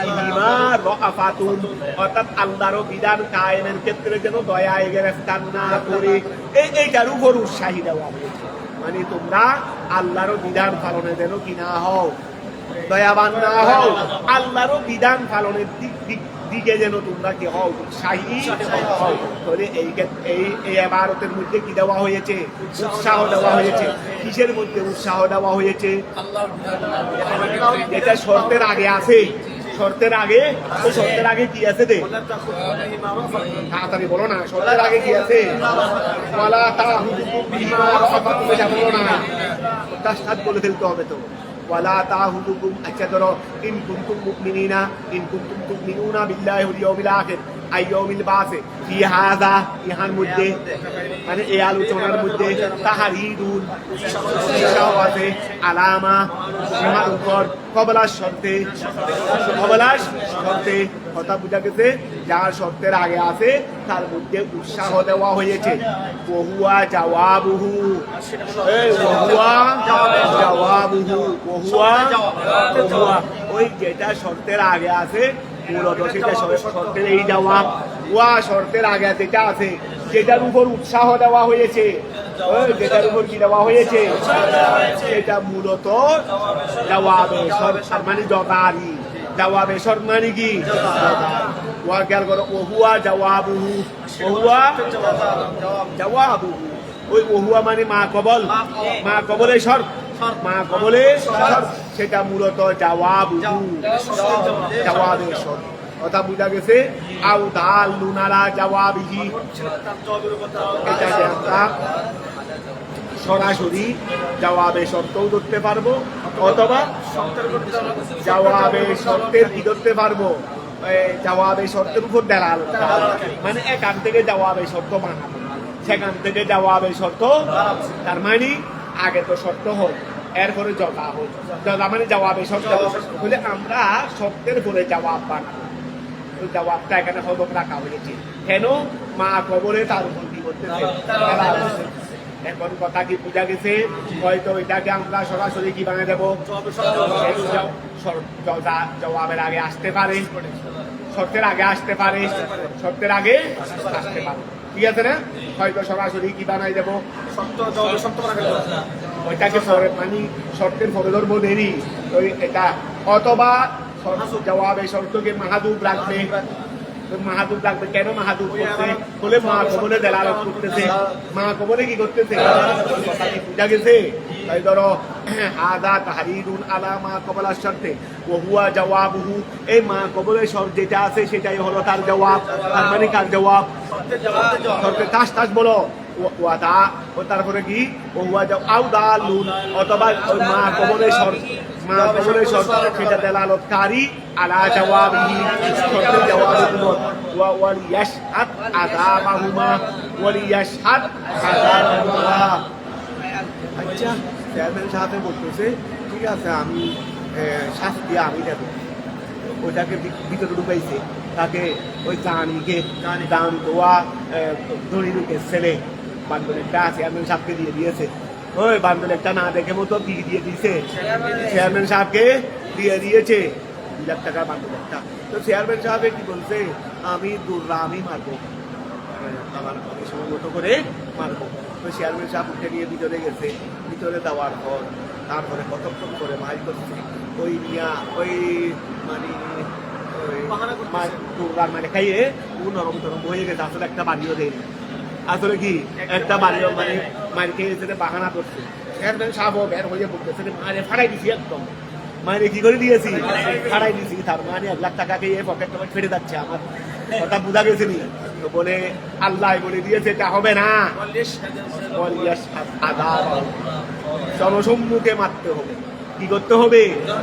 Speaker 1: বিহিমা রাফাতুন অর্থাৎ আল্লাহর বিধান কায়েমের ক্ষেত্রে যেন দয়ায় গ্রেফতার না করে এইটার উপর উৎসাহী দেওয়া হয়েছে। মানে তোমরা আল্লাহর বিধান পালনে যেন কি না হও, দয়াবান না হও, আল্লাহর বিধান পালনের দিকে যেন তোমরা কি হও, উৎসাহী হও। তাহলে এই ইবাদতের মধ্যে কি দেওয়া হয়েছে? উৎসাহ দেওয়া হয়েছে। কিসের মধ্যে উৎসাহ দেওয়া হয়েছে? এটা শর্তের আগে আছে। শর্তের আগে, তো শর্তের আগে কি আছে রে? তাড়াতাড়ি বলো না, শর্তের আগে কি আছে? ওয়ালা তাহুদুকুম বিমা রাফাতুন, এটা বলো না, তার বলে ফেলতে হবে তো। ওয়ালা তাহুদুকুম, আচ্ছা ধরো ইন কুনতুম মুমিনিনা ইন কুনতুম তুমিনুনা বিল্লাহি ওয়াল ইয়াউমিল আখির আইয়াউমিল বাসে ফি হাযা ইহার মধ্যে মানে এই আলোচনার মধ্যে তাহরিদুন উৎসাহ আছে আলামা ইহার উপর কবলা শর্তে। কবলা শর্তে কথা বুঝা গেছে, যার শর্তের আগে আছে তার মধ্যে উৎসাহ দেওয়া হয়েছে। ওহুয়া জাওয়াবুহু, ওহুয়া জাওয়াবুহু, ওহুয়া ওই যেটা শর্তের আগে আছে মূলত সেটা শর্তের এই জবাব। ওয়া শর্তের আগে যেটা আছে যেটার উপর উৎসাহ দেওয়া হয়েছে, যেটার উপর কি দেওয়া হয়েছে সেটা মূলত জবাবে শর্ত মানে জবাবি। জবাবে শর্ত মানে কি? ওয়া খেয়াল করো ওহুয়া জাওয়াবুহু, ওহুয়া জাওয়াবুহু। ওই ওহুয়া মানে মা কবল, মা কবলের শর্ত, মা কবলের শর্ত সেটা মূলত জাওয়াবুহু, জাওয়াবের শর্ত। কথা বুঝা গেছে? আউ দাল্লুন আলা জাওয়াবিহি, এটা যে আমরা সরাসরি জবাবে শর্তও ধরতে পারবো অথবা জবাবে শর্তের কি ধরতে পারবো, জবাবে শর্তের উপর দালাল, মানে এখান থেকে জবাবে শর্ত বানাবো, সেখান থেকে জবাবে শর্ত। তার মানে আগে তো শর্ত হোক, এরপরে জবাব জবাব মানে জবাবে শব্দ বলে আমরা শব্দের পরে জবাব বানাবো জবাবটা এখানে হজম রাখা হয়েছে কেন মা কবরে তার উপর কি করতেছে এখন কথা কি বোঝা গেছে হয়তো এটাকে আমরা সরাসরি কি বানিয়ে দেবো জবাবের আগে আসতে পারে শর্তের আগে আসতে পারে শর্তের আগে আসতে পারে ঠিক আছে না হয়তো সরাসরি কি বানাই দেবো ওইটাকে মানে শর্তের পরে ধরবো দেরি তো এটা অথবা জবাবে শর্তকে মাহাদুব রাখবে মাহাদুব রাখবে কেন মাহাদুব করছে বলে মা কবলে দেলালত করতেছে মা কবলে কি করতেছে কথা কি বুঝা গেছে তাই ধরো আদা তাহরিরুন আলা মা কবলা শর্তে ও হুয়া জওয়াবুহু এই মা কবলের শর্ত যেটা আছে সেটাই হলো তার জবাব তার মানে কার জবাব শর্তে তাস তাস বলো ওয়াদা ও তারপরে কি ও হুয়া আউদালুন অথবা মা কবলের শর্ত মা কবলের শর্ত সেটা দেলালতকারী আলা জওয়াবিহি শর্তের জবাবের উপর ওয়াল ইয়াশহাদ আযাবাহুমা ওয়াল ইয়াশহাদ আযাবাহুমা আচ্ছা চেয়ারম্যান সাহেব বলতেছে ঠিক আছে আমি শাস্তি আমি দেবো ওইটাকে ভিতরে ঢুকাইছে তাকে ওই জানিকে দান দোয়া ধরিনুকে ছেলে বান্দরেরটা চেয়ারম্যান সাহেবকে দিয়ে দিয়েছে ওই বান্দরেরটা না দেখে মতো দিয়ে দিয়েছে চেয়ারম্যান সাহেবকে দিয়ে দিয়েছে 2 লাখ টাকা বান্দরেরটা তো চেয়ারম্যান সাহেব কি বলছে আমি দুর্রা আমি মারবো আমার সময় মতো করে মারবো তো চেয়ারম্যান সাহেব উঠে নিয়ে ভিতরে গেছে ভিতরে দেওয়ার পর তারপরে কতক্ষণ করে মাই করছে ওই নিয়া ওই মানে মানে খাইয়ে ও নরম টরম হয়ে গেছে আসলে একটা বাড়িও দেয়নি আসলে কি একটা বাড়িও মানে মার খেয়েছে বাহানা করছে চেয়ারম্যান সাহেব বের হয়ে বলতেছে মারে ফাড়াই দিছি একদম মায়ের কি করে দিয়েছি ফাড়াই দিয়েছি তার মানে 1 লাখ টাকা খেয়ে পকেট টকেট ফেটে যাচ্ছে আমার কথা বোঝা গেছে নি তো বলে আল্লাহ বলে দিয়েছে এটা হবে না জনসম্মুখে মারতে হবে কি করতে হবে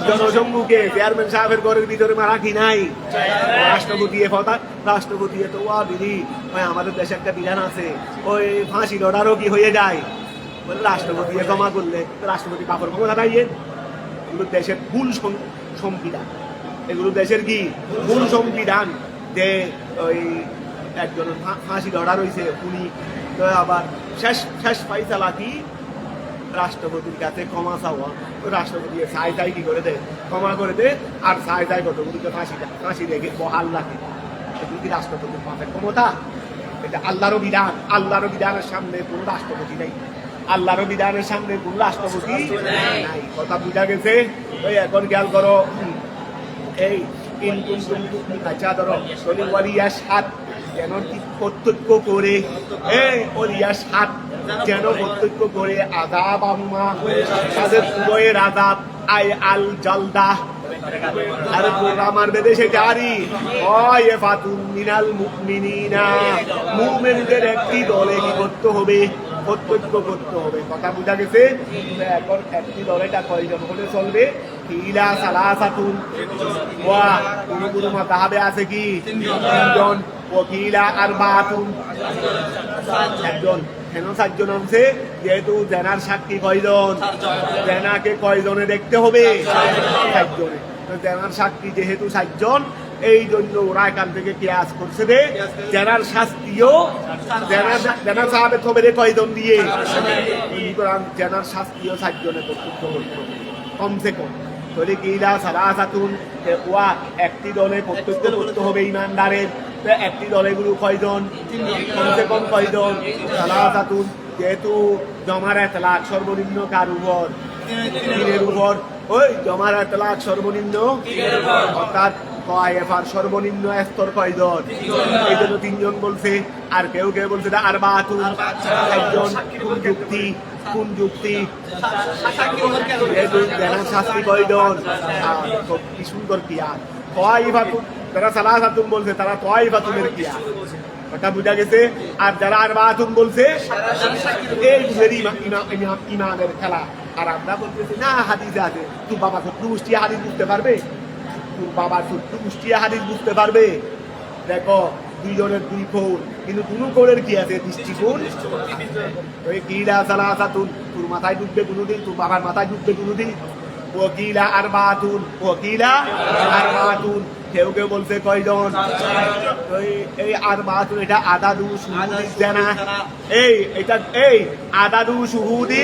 Speaker 1: জনসম্মুখে চেয়ারম্যান সাহেবের ঘরের ভিতরে মারা কি নাই রাষ্ট্রপতি রাষ্ট্রপতি তো বিধি আমাদের দেশে একটা বিধান আছে ওই ফাঁসি লড়ারও কি হয়ে যায় বলে রাষ্ট্রপতি ক্ষমা করলে রাষ্ট্রপতি পাপড় ক্ষমতা পাইয়ে এগুলো দেশের ভুল সংবিধান এগুলো দেশের কি ভুল সংবিধান যে ওই একজন ফাঁসি লড়া রয়েছে উনি তো আবার শেষ ফাইসালা কি রাষ্ট্রপতির কাছে ক্ষমা চাওয়া তো রাষ্ট্রপতি চাই কি করে দেয় ক্ষমা করে দে আর চাই কতগুলিকে ফাঁসি রেখে বহাল রাখে এগুলি কি রাষ্ট্রপতির পাপের ক্ষমতা এটা আল্লাহরও বিধান আল্লাহরও বিধানের সামনে কোনো রাষ্ট্রপতি নেই আল্লাহরও বিধানের সামনে কোন রাষ্ট্রপতি নাই কথা বুঝা গেছে ওই এখন খেয়াল করো এই আচ্ছা ধরো ওয়ালিয়াস হাত যেন কি প্রত্যক্ষ করে এই ওয়ালিয়াস হাত যেন প্রত্যক্ষ করে আযাব আম্মা তাদের পুরোয়ের আযাব আই আল জালদা আর আমার বেদেশে জারি হয় ফাতুন মিনাল মুমিনিনা মুমিনদের একটি দলে কি করতে হবে প্রত্যক্ষ করতে হবে কথা বোঝা গেছে এখন একটি দলেটা কয়জন হলে চলবে কিলা সালাসাতুন ওয়া কোনো মাযহাবে আছে কি 3 জন ওকিলা আরবাতুন একজন কেন 4 জন আছে যেহেতু জেনার সাক্ষী কয়জন জেনাকে কয়জনে দেখতে হবে 4 জনে তো জেনার সাক্ষী যেহেতু 4 জন এই জন্য ওরা এখান থেকে কিয়াস করছে যে জেনার শাস্তিও জেনার সাহাবে হবে রে কয়জন দিয়ে জেনার শাস্তিও 4 জনে প্রত্যক্ষ করতে হবে কমসে কম তাহলে কিলা সালাসাতুন ওয়া একটি দলে প্রত্যক্ষ করতে হবে ইমানদারের একটি দলে গুলো কয়জন কমসে কম কয়জন সালাসাতুন যেহেতু জমার এতলাক সর্বনিম্ন কার উপর 3 এর উপর ওই জমার এতলাক সর্বনিম্ন অর্থাৎ কয়েফার সর্বনিম্ন স্তর কয়জন এই জন্য 3 জন বলছে আর কেউ বলছে আর বাতুন একজন কোন যুক্তি শাস্তি কয়জন কি সুন্দর কিয়াস কয়েফাতুন যারা সালাসাতুন বলছে তারা কয়েফাতুনের কিয়াস কথা বুঝা গেছে আর যারা আর বাতুন বলছে এই ইমামের খেলা আর আমরা বলতেছি না হাদিসে আছে তুই বাবা সত্য মুষ্টিয়া হাদিস বুঝতে পারবে তোর বাবা সত্য মুষ্টিয়া হাদিস বুঝতে পারবে দেখো দুইজনের দুই কৌল, কিন্তু দুনো কৌলের কি আছে দৃষ্টিকোণ। ওই কিলা সালাসাতুন, তোর মাথায় ঢুকবে কোনোদিন, তোর বাবার মাথায় ঢুকবে কোনোদিন। ওকিলা আরবাতুন, ওকিলা আরবাতুন, কেউ কেউ বলছে কয়জন, এই আরবাতুন এটা আদাদু শুহুদি জানা, এটা আদাদু শুহুদি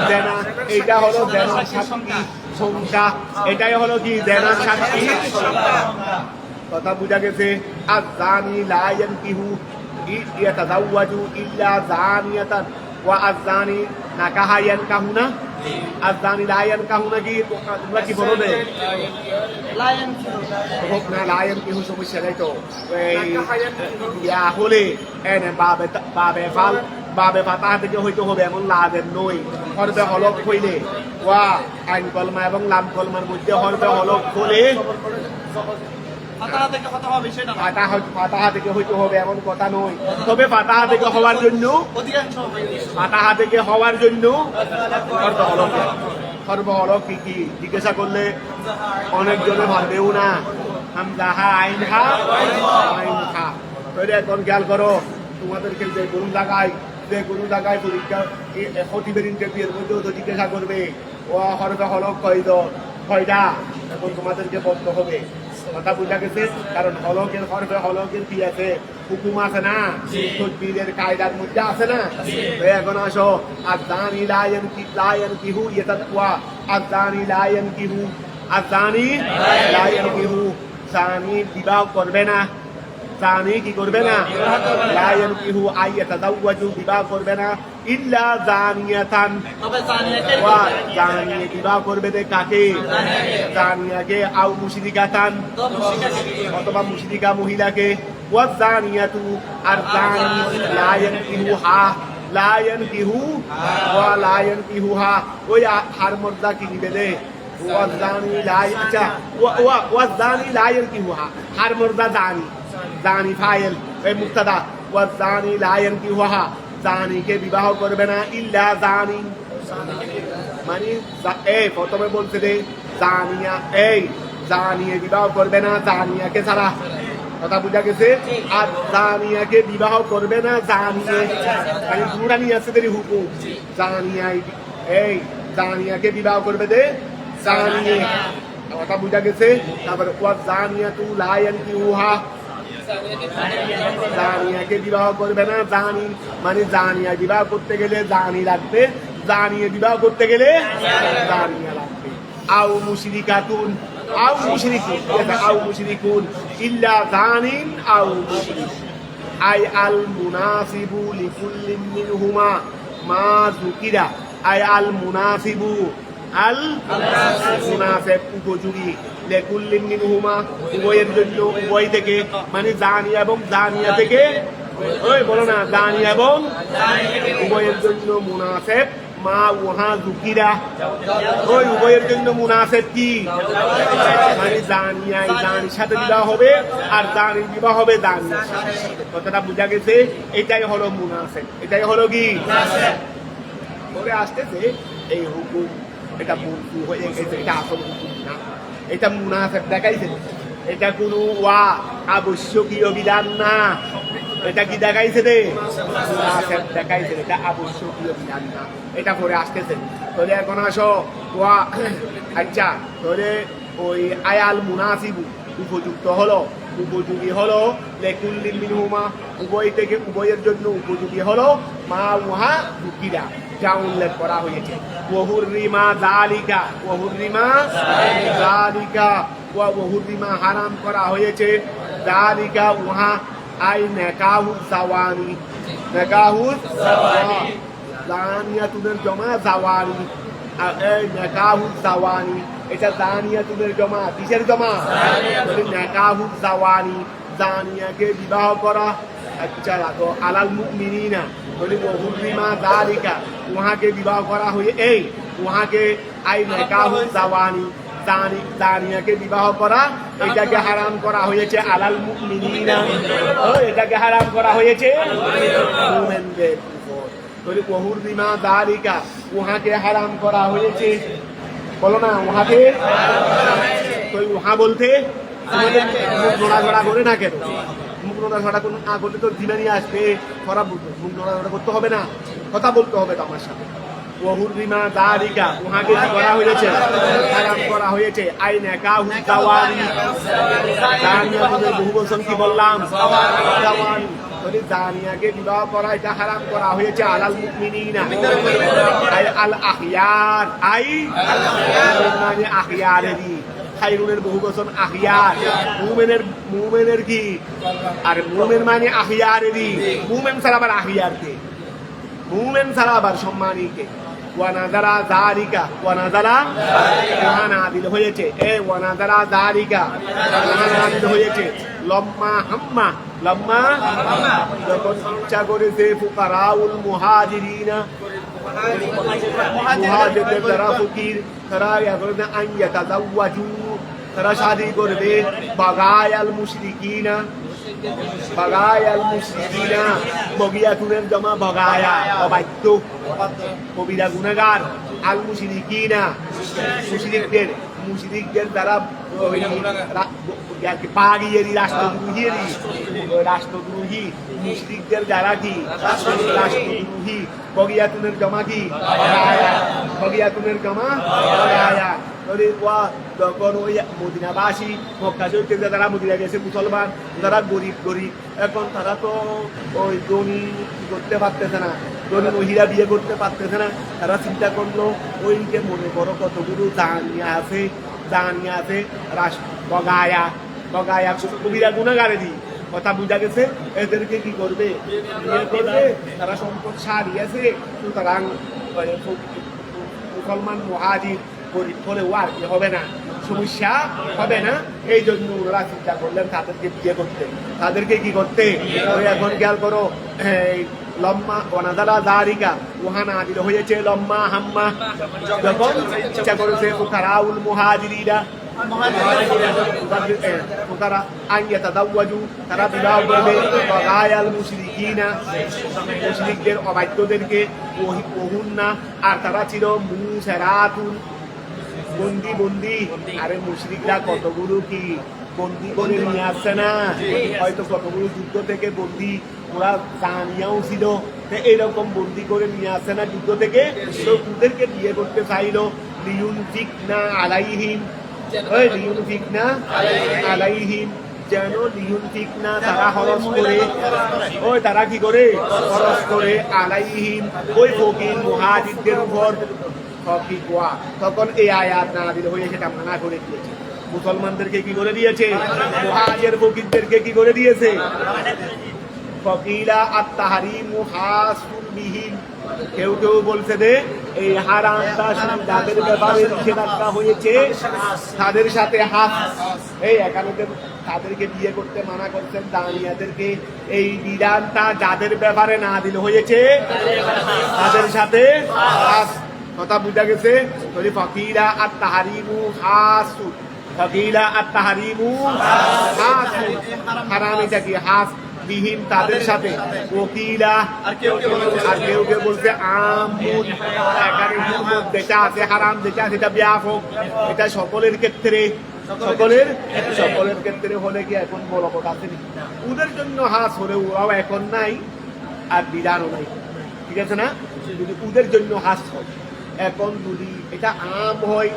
Speaker 1: জানা, এটা হলো জানার সাক্ষী সংখ্যা, এটাই হলো কি জানার সাক্ষী। কথা বুঝা গেছে। আয-যানি লা ইয়ানকিহু ইয়াতাযাওয়াজু ইল্লা যানিয়াতান ওয়া আয-যানি নাকাহা ইয়ানকাহুনা। আয-যানি লা ইয়ানকাহুনা কি তোমরা কি বলো রে? হোক না লা ইয়ানকিহু সমস্যা নাই তো। ইয়া হলে এনে বাবে ফাতাহ থেকে হইতে হবে এমন লাজের নই। হরফে হলক হইলে ওয়া আইন কলমা এবং লাম কলমার মধ্যে হরফে হলক হলে ফাতাহা থেকে হইতে হবে এমন কথা নয়। তবে ফাতাহা থেকে হওয়ার জন্য হরফে হলক কি কি জিজ্ঞাসা করলে অনেকজনে ভাববেও না। হামজাহা আইন খা এখন খেয়াল করো, তোমাদেরকে যে কোনো জায়গায় পরীক্ষা খতিবের ইন্টারভিউর মধ্যেও তো জিজ্ঞাসা করবে ও হরফে হলক কয়টা, এখন তোমাদেরকে বলতে হবে। কথা বুঝা গেছে? কারণ হরফে হলকের কি আছে, হুকুম আছে না, তাকবীরের কায়দার মধ্যে আছে না। এখন আসো, আয-যানি লা ইয়ানকিহু ইয়াতাওয়া, আয-যানি লা ইয়ানকিহু, যানি বিবাহ করবে না, জানি কি করবে না, লা ইয়ানকিহু আই ইয়াতাযাওয়াজু বিবাহ করবে না, ইল্লা জানিয়াতান, ওয়া জানিয়া বিবাহ করবে দে কাকে, জানিয়াকে, আও মুশরিকাতান অথবা মুশরিকা মহিলাকে, ওয়া জানিয়াতু আর জানি লা ইয়ানকিহুহা ওই হার মর্দা কি নিবে দে, ওয়া জানি লা আচ্ছা ওয়া জানি লা ইয়ানকিহুহা হার মর্দা জানি ফাইল এই মুক্তাদা, ওয়া জানি লা ইয়ানকিহুহা জানিকে বিবাহ করবে না, ইল্লা জানি মানে প্রথমে বলতে দে জানিয়া, জানিয়ে বিবাহ করবে না জানিয়াকে ছাড়া। কথা বুঝা গেছে? আর জানিয়াকে বিবাহ করবে না জানিয়ে, মানে নুরানি আছে দেরি হুকুম, জানিয়াকে বিবাহ করবে দে জানিয়ে। কথা বুঝা গেছে? তারপরে ওয়া জানিয়াতু লা ইয়ানকিহুহা, জানিয়াকে বিবাহ করবে না জানি, মানে জানিয়া বিবাহ করতে গেলে জানি লাগবে, জানিয়ে বিবাহ করতে গেলে জানিয়া লাগবে। আও মুশরিকাতুন ইল্লা জানিন আও মুশরিক, আই আল মুনাসিবু লিকুল্লিন মিনহুমা মা যুকিরা, আই আল মুনাসিবু মুনাসিব উপযোগী, লিকুল্লিন মিনহুমা উভয়ের জন্য, উভয় থেকে, মানে জানিয়া এবং জানিয়া থেকে, ওই বলো না জানিয়া এবং উভয়ের জন্য মুনাসিব মা ওহা যুকিরা, ওই উভয়ের জন্য মুনাসিব কি, মানে জানির সাথে বিবাহ হবে আর জানির বিবাহ হবে জানির সাথে। কথাটা বুঝা গেছে? এটাই হলো মুনাসিব, এটাই হলো কি পরে আসতেছে এই হুকুম, এটা বন্ধু হয়ে গেছে, এটা আসল হুকুম না, এটা মুনাসিব দেখাইছে, এটা কোনো আবশ্যকীয় বিধান না, এটা কি দেখাইছে রে মুনাসিব দেখাইছে, এটা আবশ্যকীয় বিধান না, এটা পরে আসতেছে। তাহলে এখন আসো আচ্ছা, তাহলে ওই আয়াল মুনাসিবু উপযুক্ত হলো, উপযোগী হলো, লিকুল্লিন মিনহুমা উভয় থেকে, উভয়ের জন্য উপযোগী হলো, মা উহা যুকিরা যা উল্লেখ করা হয়েছে। ওহুররিমা যালিকা, ওহুররিমা হারাম করা হয়েছে, যালিকা উহা আই নিকাহুজ জাওয়ানি, জানিয়াতুনের জমা জাওয়ানি, এই নিকাহুজ জাওয়ানি এটা জানিয়াতুনের জমা, কিসের জমা, নিকাহুজ জাওয়ানি জানিয়াকে বিবাহ করা। আচ্ছা রাখো, আলাল মুমিনিনা বলি ওহুররিমা যালিকা উহাকে বিবাহ করা হয়ে, উহাকে আই নিকাহুজ জাওয়ানি জানিয়াকে বিবাহ করা, এটাকে হারাম করা হয়েছে আলাল মুমিনিনা, এটাকে হারাম করা হয়েছে মুমিনদের উপর। বলি ওহুররিমা যালিকা উহাকে হারাম করা হয়েছে, বলো না উহাকে, তো উহা বলতে তোমাদের জোড়া করে না কেন? মুখ নোড়া কোনো না করলে তো জিনা নিয়ে আসবে, খারাপ মুখ নোড়া করতে হবে না, কথা বলতে হবে তো আমার সাথে। ওহুরিমা যালিকা, উহাকে কি করা হয়েছে, হারাম করা হয়েছে। আইনা কাহু দাওয়ানি, জানিয়াদের বহু বচন কি বললাম, দাওয়ানি। জানিয়াকে বিবাহ করা এটা হারাম করা হয়েছে। আলাল মুমিনিনা, আই আল আখিয়ার, আই মানে আখিয়ারেরই। খাইরুনের বহু বচন আখিয়ার, মুমিনের কি, আর মুমিন মানে আখিয়ারেরই। মুমিন ছাড়া আবার আখিয়ারকে, মুমিন ছাড়া আবার সম্মানীকে। ওয়ানাজারা যালিকা, ওয়ানাজারা উহা নাযিল হয়েছে, ওয়ানাজারা যালিকা উহা নাযিল হয়েছে। লম্মা হাম্মা, লম্মা যখন ইচ্ছা করেছে ফুকারাউল মুহাজিরিনা, মুহাজিরদের যারা ফকির, তারা আইয়াতাযাওয়াজু, তারা শাদী করবে। বাগায়াল মুশরিকিনা, বাগায়াল মুশরিকিনা, বগিয়াতুনের জমা বগায়া, অবাধ্য কবিরা গুনাহগার। আল মুশরিকিনা, মুশরিকদের দ্বারা রাষ্ট্রদ্রোহী, মুশরিকদের দ্বারা কি রাষ্ট্রদ্রোহী। বগিয়াতুনের জমা কি, বগিয়াতুনের জমা বগায়া। তখন ওই মদিনাবাসী, মক্কা শরীফ থেকে যারা মদিনা গেছে মুসলমান, যারা গরিব, এখন তারা তো ওই ধনী করতে পারতেছে না, ধনী মহিলা বিয়ে করতে পারতেছে না। তারা চিন্তা করলো ওই যে মনে করো কতগুলো দানিয়া আছে, বগায়া, কবিরা গুনাহগারেরই কথা বুঝা গেছে। এদেরকে কি করবে, বিয়ে করবে। তারা সম্পদ সারিয়েছে, সুতরাং মুসলমান মুহাজির গরিব হলেও আর কি হবে না, সমস্যা হবে না। এই জন্য ওনারা চিন্তা করলেন তাদেরকে বিয়ে করতে, তাদেরকে কি করতে। এখন খেয়াল করো, লম্মা ওয়ানাজারা যালিকা উহা নাযিল হয়েছে। লম্মা হাম্মা, যখন ইচ্ছা করেছে ফুকারাউল মুহাজিরিনা, তারা আইয়াতাযাওয়াজু, তারা বিবাহ করবে। বাগায়াল মুশরিকিনা, মুশরিকদের অবাধ্যদেরকে। ওহুন্না, আর তারা ছিল মুসারাতুন, বন্দি। আরে মুশরিকরা কতগুলো কি বন্দি করে নিয়ে আসছে না, হয়তো কতগুলো যুদ্ধ থেকে বন্দি ওরা জানিয়াও ছিল, এইরকম বন্দি করে নিয়ে আসছে না যুদ্ধ থেকে। ওদেরকে বিয়ে করতে চাইলো। লিয়ুনফিকনা আলাইহিম, লিয়ুনফিকনা আলাইহিম, যেন লিয়ুনফিকনা তারা খরচ করে, ওই তারা কি করে খরচ করে। আলাইহিম, ওই ফকির মুহাজিরদের উপর। তখন এই আয়াত নাযিল হয়ে সেটা মানা করে দিয়েছে। মুসলমানদেরকে কি করে দিয়েছে, মুহাজির ফকিরদেরকে কি করে দিয়েছে। ফকিলা আত-তাহরিমু হাসুল বিহিম, কেউ বলছে যে এই হারামটা যাদের ব্যাপারে নিষেধাজ্ঞা হয়েছে তাদের সাথে হাস, এই এখানে তাদেরকে বিয়ে করতে মানা করছেন দানিয়াদেরকে। এই বিধানটা যাদের ব্যাপারে নাযিল হয়েছে তাদের সাথে হাস, কথা বুঝা গেছে। ফকিরা আত-তাহরিমু হাসু, ফকিলা আত-তাহরিমু হাসু, হারাম এটা কি হাস বিহীন তাদের সাথে। ওকিলা, আর কেউ বলছে আমুন, এখানে যেটা আছে হারাম, যেটা আছে এটা ব্যাপক, এটা সকলের ক্ষেত্রে, সকলের ক্ষেত্রে হলে কি এখন বলবৎ আছে নাকি? ওদের জন্য হাস হলে ওরাও এখন নাই, আর বিধানও নাই, ঠিক আছে না? যদি ওদের জন্য হাস হয়, এখন যদি এটা আম হয়,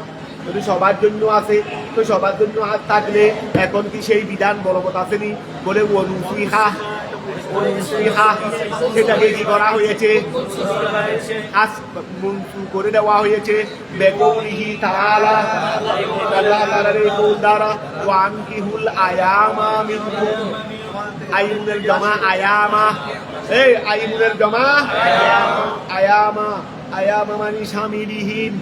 Speaker 1: যদি সবার জন্য আছে, তো সবার জন্য হাত থাকলে এখন কি সেই বিধান বলবৎ আসেনি? বলে অনুসিহা, সেটাকে কি করা হয়েছে, মনসুখ করে দেওয়া হয়েছে। বেকৌলিহি তাআলা, আল্লাহ তাআলার এই কওল দ্বারা, ওয়া আনকিহুল আয়ামা মিনকুম, আইমুনের জমা আয়ামা, এই আইমুনের জমা আয়ামা, আয়ামা মানে স্বামীবিহীন,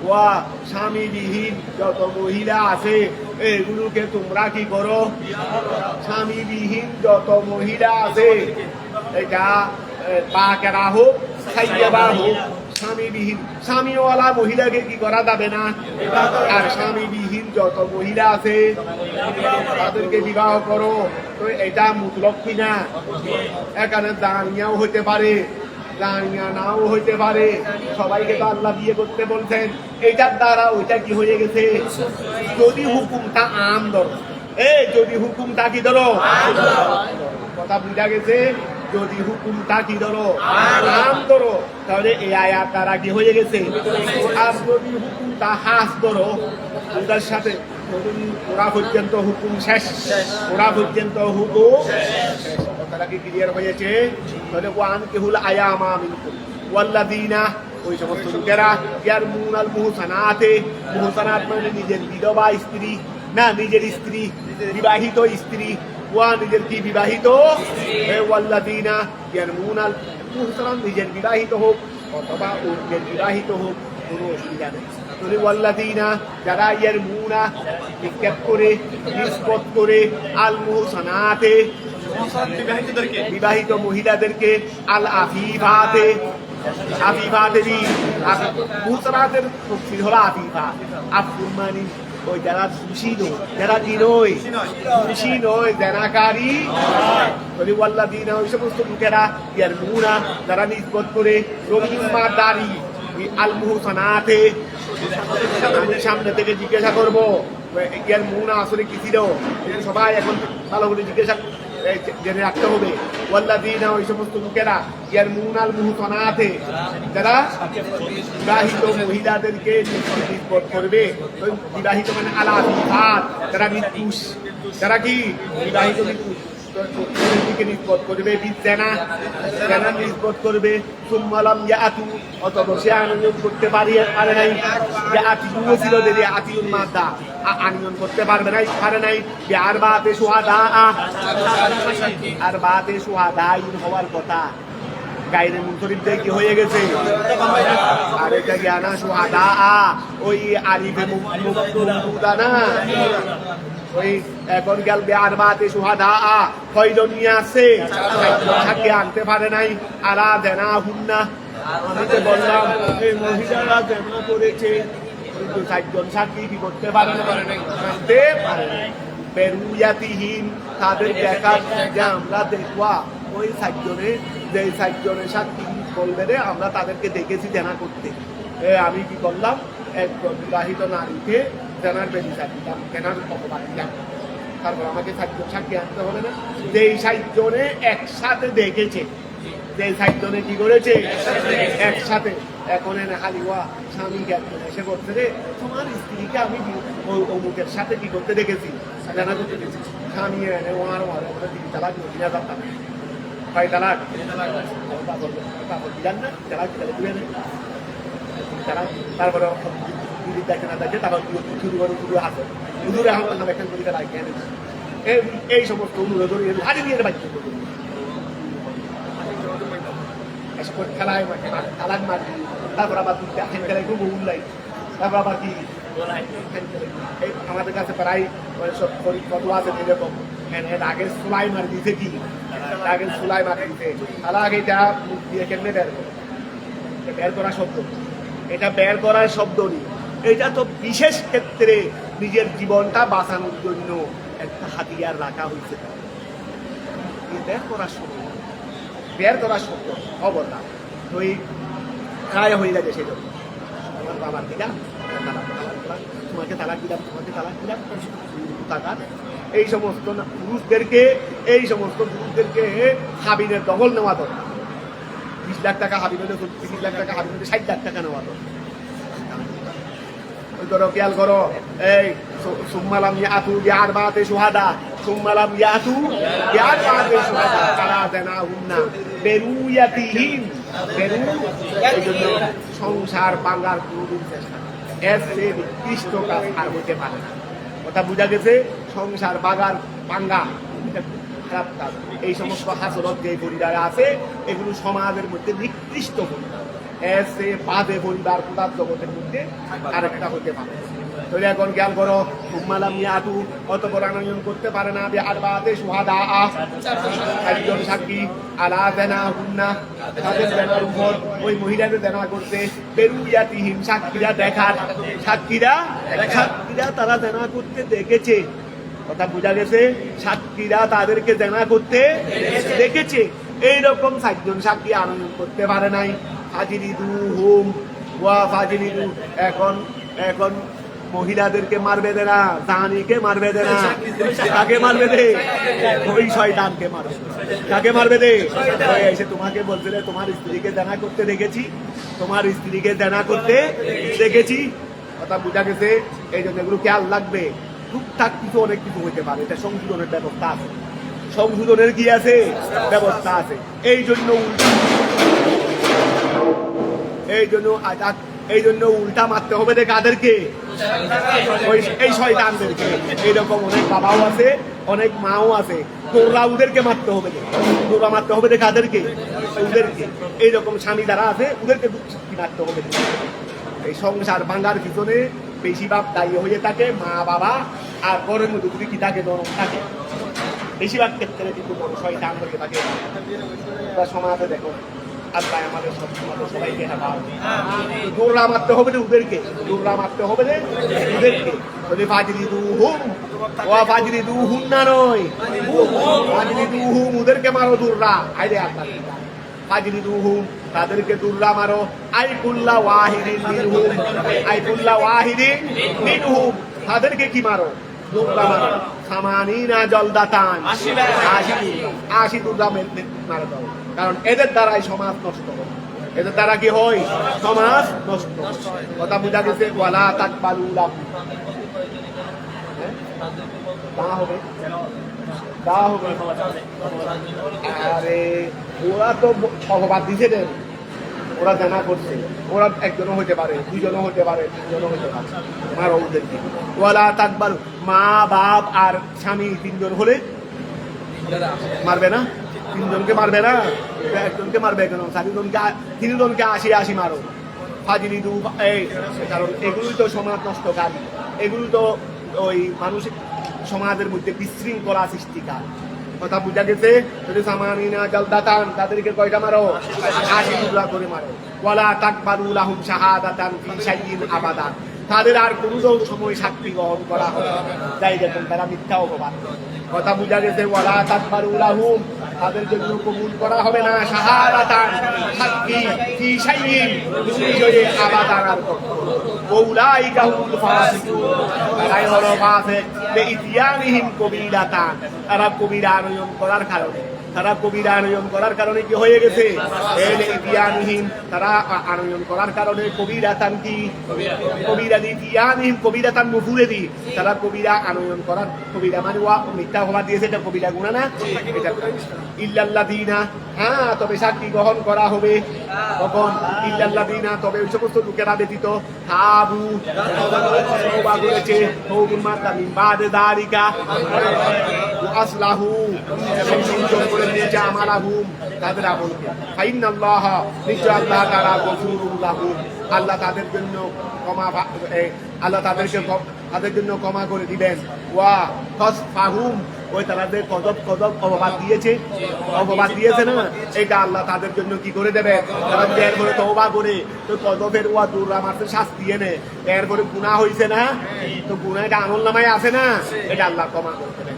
Speaker 1: ওয়া স্বামীবিহীন যত মহিলা আছে এগুলোকে তোমরা কি করো, স্বামীবিহীন যত মহিলা আছে, এটা পাকেরা হোক সাইয়্যিবা হোক, স্বামীবিহীন, স্বামীওয়ালা মহিলাকে কি করা যাবে না। আর স্বামীবিহীন যত মহিলা আছে তাদেরকে বিবাহ করো। তো এটা মুতলক কিনা, এখানে দানিয়াও হইতে পারে, দানিয়া নাও হইতে পারে, সবাইকে তো আল্লাহ বিয়ে করতে বলছেন। এটার দ্বারা ওইটা কি হয়ে গেছে, যদি হুকুমটা আম ধরো, এই যদি হুকুমটা কি ধরো কথা বুঝা গেছে যদি হুকুমটা কি ধরো নাম ধরো তাহলে এই আয়াত দ্বারা কি হয়ে গেছে আর যদি হুকুমটা হাস ধরো ওটার সাথে ওরা পর্যন্ত হুকুম শেষ ওরা পর্যন্ত হুকুম শেষ কথাটা কি ক্লিয়ার হয়েছে তাহলে ওয়ান কেহুল আয়ামা মিনকুম ওয়াল্লাযীনা ওই সমস্ত লোকেরা ইয়ারমুনাল মুহসানাতে মুহসানাত মানে নিজের বিধবা স্ত্রী না নিজের স্ত্রী বিবাহিত স্ত্রী ওয়া নিজের কি বিবাহিত ওয়াল্লাযীনা ইয়ারমুনাল মুহসানাত নিজের বিবাহিত হোক অথবা অন্যের বিবাহিত হোক কোনো অসুবিধা নেই তাহলে ওয়াল্লাযীনা যারা ইয়ারমুনা নিক্ষেপ করে নিষ্পত করে আল মুহসানাতে বিবাহিত মহিলাদেরকে আল আফিফাতে আফিফাতেরই মুহসানাতের তফসীর হলো আফিফা আফুর মানে ওই যারা খুশি নয় যারা কি নয় খুশি নয় জানাকারী বলি ওয়াল্লাযীনা ওই সমস্ত লোকেরা ইয়ারমুনা যারা নিসবত করে রবিমা দাড়ি আল মুহসানাতে আমি সামনে থেকে জিজ্ঞাসা করবো ইয়ারমুনা আসলে কি ছিল সবাই এখন ভালো করে জিজ্ঞাসা জেনে রাখতে হবে ওয়াল্লাযীনা ওই সমস্ত লোকেরা ইয়ারমুনাল মুহসানাতে যারা বিবাহিত মহিলাদেরকে নিষ্পত করবে বিবাহিত মানে আলা আফিফাত যারা নির্দোষ যারা কি বিবাহিত নির্দোষ দিকে নিষ্পত করবে বিজ্ঞানা জানা নিষ্পত করবে সুম্মালাম ইয়াতু অথবা সে আনয়ন করতে পারে নাই ইয়াতু ছিল যদি আতিউল মাদা আনয়ন করতে পারবে নাই পারে নাই আর বাতে সুহাদা আর বাতে সুহাদাই হওয়ার কথা গায়রে মুনফরিদে কি হয়ে গেছে আর এটা জ্ঞানা সুহাদা ওই আরিফে মুক্তা না ওই এখন গেল আর বাতে সুহাদা কয়জন নিয়ে আসছে সাক্ষী আনতে পারে নাই আরা দেনা হুন্না আমি তো বললাম এই মহিলারা দেনা করেছে কিন্তু 4 জন সাক্ষী কি করতে পারে না আনতে পারে না বেরুয়াতিহীন তাদের দেখা যে আমরা দেখবা ওই 4 জনে যে 4 জনের সাক্ষী বলবে রে আমরা তাদেরকে দেখেছি দেনা করতে আমি কি করলাম একজন বিবাহিত নারীকে জানার বেরিয়ে দিতাম কেনার অপবাদ দিলাম তারপর আমাকে 4 জন সাক্ষী আনতে হবে না যেই 4 জনে একসাথে দেখেছে যেই 4 জনে কি করেছে একসাথে এখন এনে হালিওয়া স্বামীকে একজন এসে করতে রে তোমার স্ত্রীকে আমি অমুকের সাথে কি করতে দেখেছি জানা করতে দেখেছি স্বামী এনে ওনার ওরা 3 তালাক 3000 টাকা 5 তালাক তারপর দিলেন না তালাক দিলেন তারপরে যদি দেখে না দেখে তারপর শুরু করে শুরু হাতে হুজুরে আমার নাম এখান থেকে রাখি এই সমস্ত অনুরোধ আগে নিয়ে বাচ্চা খেলায় তালাক মারবি তারপর আবার খেলায় খুব উল্লাই তারপর আবার কি এই আমাদের কাছে প্রায় কত আছে এরকম এর আগে সুলাই মার দিয়েছে কি আগে সুলাই মার দিয়েছে তাহলে আগে এটা মুখ দিয়ে কেমনে বের করা শব্দ এটা বের করার শব্দ নেই এটা তো বিশেষ ক্ষেত্রে নিজের জীবনটা বাঁচানোর জন্য একটা হাতিয়ার রাখা হয়েছে বের করার শব্দ বের করার শব্দ খবর না ওই খায় হয়ে গেছে সেটা তোমার বাবার দিলাম তোমাকে তালাক দিলাম তোমাকে তালাক দিলাম টাকা এই সমস্ত পুরুষদেরকে হাবিনের দখল নেওয়া দরকার 20 লাখ টাকা হাবিন হলে 30 লাখ টাকা হাবিন হলে 60 লাখ টাকা নেওয়া দরকার ওই ধরো খেয়াল করো এই সুম্মালাম ইয়াতু বিআর বাতে সুহাদা সুম্মালাম ইয়াতু বিআর বাতে সুহাদা তারা দেনা হুন্না বেরুয়াতিহীন এই জন্য সংসার বাংলার কোনদিন চেষ্টা এর চেয়ে নিকৃষ্ট কাজ আর হতে পারে না কথা বোঝা গেছে সংসার বাগার বাঙ্গা খারাপ কাজ এই সমস্ত হাসরত যে পরিবারে আছে এগুলো সমাজের মধ্যে নিকৃষ্ট পরিবার এর চেয়ে বাদে পরিবার কোথার জগতের মধ্যে আরেকটা হতে পারে তাহলে এখন খেয়াল করো সুম্মালাম ইয়াতু অত বড় আনয়ন করতে পারে না আর বাতে সুহাদা একজন সাক্ষী আলা দেনা হুন্না তাদের দেনার উপর ওই মহিলাদের দেনা করতে বেরুয়াতিহীন সাক্ষীরা দেখার সাক্ষীরা তারা দেনা করতে দেখেছে কথা বোঝা গেছে সাক্ষীরা তাদেরকে দেনা করতে দেখেছে এইরকম 4 জন সাক্ষী আনয়ন করতে পারে নাই ফাজিলিদু হুম ওয়া ফাজিলিদু এখন মহিলাদেরকে মারবে দে না, জানিকে মারবে দে না, কাকে মারবে দে? ওই শয়তানকে মারবে। কাকে মারবে দে? ওই এসে তোমাকে বলছিলে তোমার স্ত্রীকে জানা করতে দেখেছি, তোমার স্ত্রীকে জানা করতে দেখেছি। কথা বুঝা গেছে? এই জন্য এগুলো খেয়াল লাগবে। টুকটাক কিছু অনেক কিছু হইতে পারে, এটা সংশোধনের ব্যবস্থা আছে, সংশোধনের কি আছে? ব্যবস্থা আছে। এই জন্য এই জন্য উল্টা মারতে হবে রে কাদেরকে? এই শয়তানদেরকে। এইরকম অনেক বাবাও আছে, অনেক মাও আছে, তোরা ওদেরকে মারতে হবে, তোরা মারতে হবে রে কাদেরকে? ওদেরকে। এইরকম স্বামী যারা আছে ওদেরকে মারতে হবে। এই সংসার ভাঙার পিছনে বেশিরভাগ দায়ী হয়ে থাকে মা বাবা, আর ঘরের মধ্যে যদি কি থাকে, নরম থাকে। বেশিরভাগ ক্ষেত্রে কিন্তু শয়তান হয়ে থাকে। সমাজে দেখো আল্লাহ আমাদের সবাইকে দৌড়া মারতে হবে না ওদেরকে, দৌড়া মারতে হবে না ওদেরকে। যদি ফাজরি দু হুম, ও ফাজরি দু হুম না নয়, ফাজরি দু হুম ওদেরকে মারো দৌড়া। আইরে আল্লাহ ফাজরি দু হুম, তাদেরকে দৌড়া মারো। আইকুল্লাহ ওয়াহিদিন মিনহুম, আইকুল্লাহ ওয়াহিদিন মিনহুম, তাদেরকে কি মারো? দৌড়া মারো। সামানিনা জলদাতান, ৮০ দৌড়া মারো দাও। কারণ এদের দ্বারাই সমাজ নষ্ট হয়, এদের দ্বারা কি হয়? সমাজ নষ্ট। কথা বুঝা গেছে? ওয়ালা তাকবালু লাহু, হবে আরে ওরা তো অপবাদ দিছে দেন, ওরা জানা করছে, ওরা একজনও হতে পারে, দুজনও হতে পারে, তিনজনও হতে পারে। মারো ওদেরকে। ওয়ালা তাকবালু, মা বাপ আর স্বামী তিনজন হলে মারবে না? তিনজনকে মারবে না? একজনকে মারবে কেন? তিনজনকে ৮০ মারো। ফাজিলি দু, এই কারণ এগুলোই তো সমাজ নষ্টকারী, এগুলো তো ওই মানুষ সমাজের মধ্যে বিশৃঙ্খলা সৃষ্টিকার। কথা বুঝা গেছে? যদি সামানিনা জালদাতান, তাদেরকে কয়টা মারো? ৮০ টুকরা করে মারো। ওয়ালা তাকবালু লাহুম শাহাদাতান ফি শাইইন আবাদা, তাদের আর কোনো সময় সাক্ষী গ্রহণ করা হবে যাই দেখুন তারা মিথ্যা অপবাদ। কথা বুঝা গেছে? ওয়ালা তাকবালু লাহুম, তাদের জন্য কবুল করা হবে না শাহাদাতান, সাক্ষী ফি শাইইন, বিষয়ে আবাদান আর ওউলাইকা হুমুল ফাসিকুন, তারাই হলো ফাসিক। লিইতিয়ানিহিম কবিরাতান, তারা কবিরা আনয়ন করার কারণে, তারা কবিরা আনয়ন করার কারণে কি হয়ে গেছে? লিইতিয়ানিহিম, তারা আনয়ন করার কারণে কবিরাতান কি? কবিরা লিইতিয়ানিহিম কবিরাতান মুফুরেদি, তারা কবিরা আনয়ন করার, কবিরা মানে ওয়া মিথ্যা অপবাদ দিয়েছে, এটা কবিরা গুনাহ না? এটা ইল্লাল্লাযিনা, হ্যাঁ তবে সাক্ষী গ্রহণ করা হবে তখন। ইল্লাল্লাযিনা, তবে ওই সমস্ত লোকেরা ব্যতীত, তাবু তওবা করেছে, তওবা মিন বাদে যালিকা আসলাহু, সংশোধন করে দিয়েছে আমালাহুম, তাদের আমলকে। ফাইন্নাল্লাহ, নিশ্চয় আল্লাহ তাআলা গফুরুল লাহুম, আল্লাহ তাদের জন্য ক্ষমা, আল্লাহ তাদের জন্য ক্ষমা করে দিবেন। ওয়া ফাসফাহুম, ওই তাদের কদব অপবাদ দিয়েছে, অপবাদ দিয়েছে না, এটা আল্লাহ তাদের জন্য কি করে দেবে? তারা এরপরে তওবা করে তো কদবের ওয়া দূর মারতে শাস্তি এনে এরপরে গুনাহ হয়েছে না, তো গুনাহ এটা আমলনামায় আছে না, এটা আল্লাহ ক্ষমা করে দেবেন।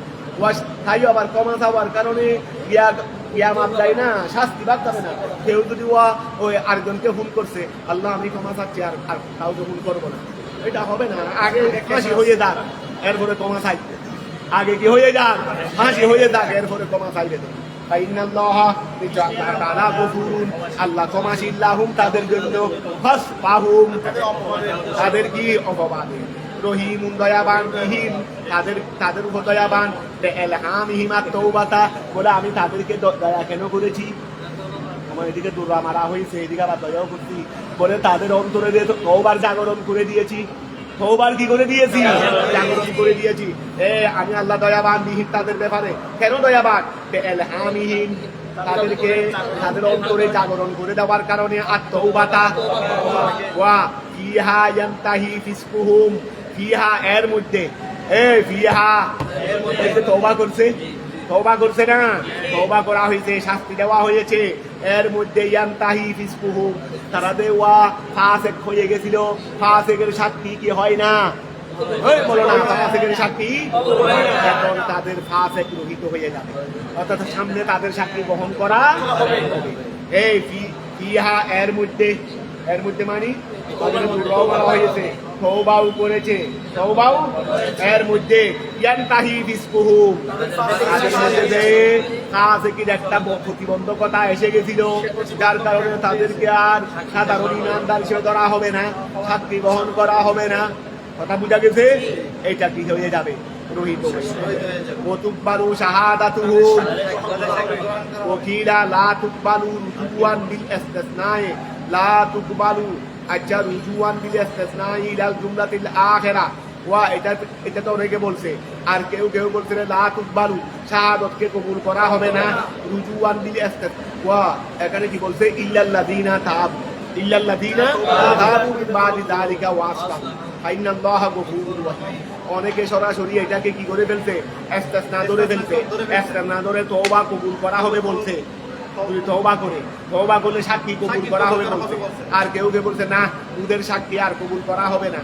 Speaker 1: তাই আবার ক্ষমা চাওয়ার কারণে ইয়া মাপ যায় না, শাস্তি বাদ যাবে না। কেউ যদি ওই আরেকজনকে ভুল করছে, আল্লাহ আমি ক্ষমা চাচ্ছি আর কাউকে ভুল করবো না, এটা হবে না। আগে ফাঁসি হয়ে যাক, এরপরে ক্ষমা চাইবে। আগে কি হয়ে যাক? ফাঁসি হয়ে যাক, এরপরে ক্ষমা চাইবে। আল্লাহ ক্ষমাশীল লাহুম, তাদের জন্য, ফাসফাহুম, তাদের কি অপবাদে, রহিমুন দয়াবান, রহিম তাদের উপর দয়াবান, ইলহামিহিম আত-তাওবাতা, বলে আমি তাদেরকে দয়া কেন করেছি? আমার এদিকে দৌড়া মারা হয়েছে, এদিকে আবার দয়াও করছি, বলে তাদের অন্তরে তওবার জাগরণ করে দিয়েছি। তওবার কি করে দিয়েছি? জাগরণ করে দিয়েছি। আমি আল্লাহ দয়াবান বিহিন তাদের ব্যাপারে। কেন দয়াবান? ইলহামিহিম, তাদেরকে তাদের অন্তরে জাগরণ করে দেওয়ার কারণে, আত-তাওবাতা ওয়া ফিহা ইয়ানতাহি ফিসকুহুম, ফিহা এর মধ্যে, ফিহা তওবা করছে, তওবা করছে না, তওবা করা হয়েছে, শাস্তি দেওয়া হয়েছে, এর মধ্যে ইয়ানতাহি ফিসকুহুম, তারা দেওয়া ফাসিক হয়ে গেছিল। ফাসিকের সাক্ষী কি হয় না? বলো না, ফাসিকের সাক্ষী এখন তাদের ফাসিক রহিত হয়ে যাবে, অর্থাৎ সামনে তাদের সাক্ষী বহন করা হবে। ফিহা এর মধ্যে, এর মধ্যে মানে তওবাও বলা হয়েছে, তওবাও করেছে, তওবাও এর মধ্যে ইয়ানতাহি ফিসকুহুম, তাদের মধ্যে যে ফাসিকির একটা প্রতিবন্ধকতা এসে গেছিল, যার কারণে তাদেরকে আর সাধারণ ইমানদার হিসেবে ধরা হবে না, সাক্ষী বহন করা হবে না। কথা বুঝা গেছে? এটা কি হয়ে যাবে? রহিত ওতুকবালু শাহাদাতুহুম ওকিলা লা তুকবালু রুজুয়ান বিল ইসতিসনাই লা তুকবালু, আচ্ছা রুজুয়ান বিল ইসতিসনাই ইলাল জুমলাতিল আখিরা ওয়া এটা তো অনেকে বলছে, আর কেউ কেউ বলছে লা তুকবালু শাহাদাতকে কবুল করা হবে না, রুজুয়ান বিল ইসতিসনা ওয়া এখানে কি বলছে ইল্লাল্লাযিনা তাব, ইল্লাল্লাযিনা তাবু মিন বাদি যালিকা ওয়াসলাহু ফাইনাল্লাহা গফুরুর রহিম। অনেকে সরাসরি এটাকে কি করে ফেলছে, ইসতিসনা ধরে ফেলছে, ইসতিসনা ধরে তওবা কবুল করা হবে বলছে, তওবা করলে সাক্ষী কবুল করা হবে বলছে। আর কেউ কেউ বলছে না, ওদের সাক্ষী আর কবুল করা হবে না।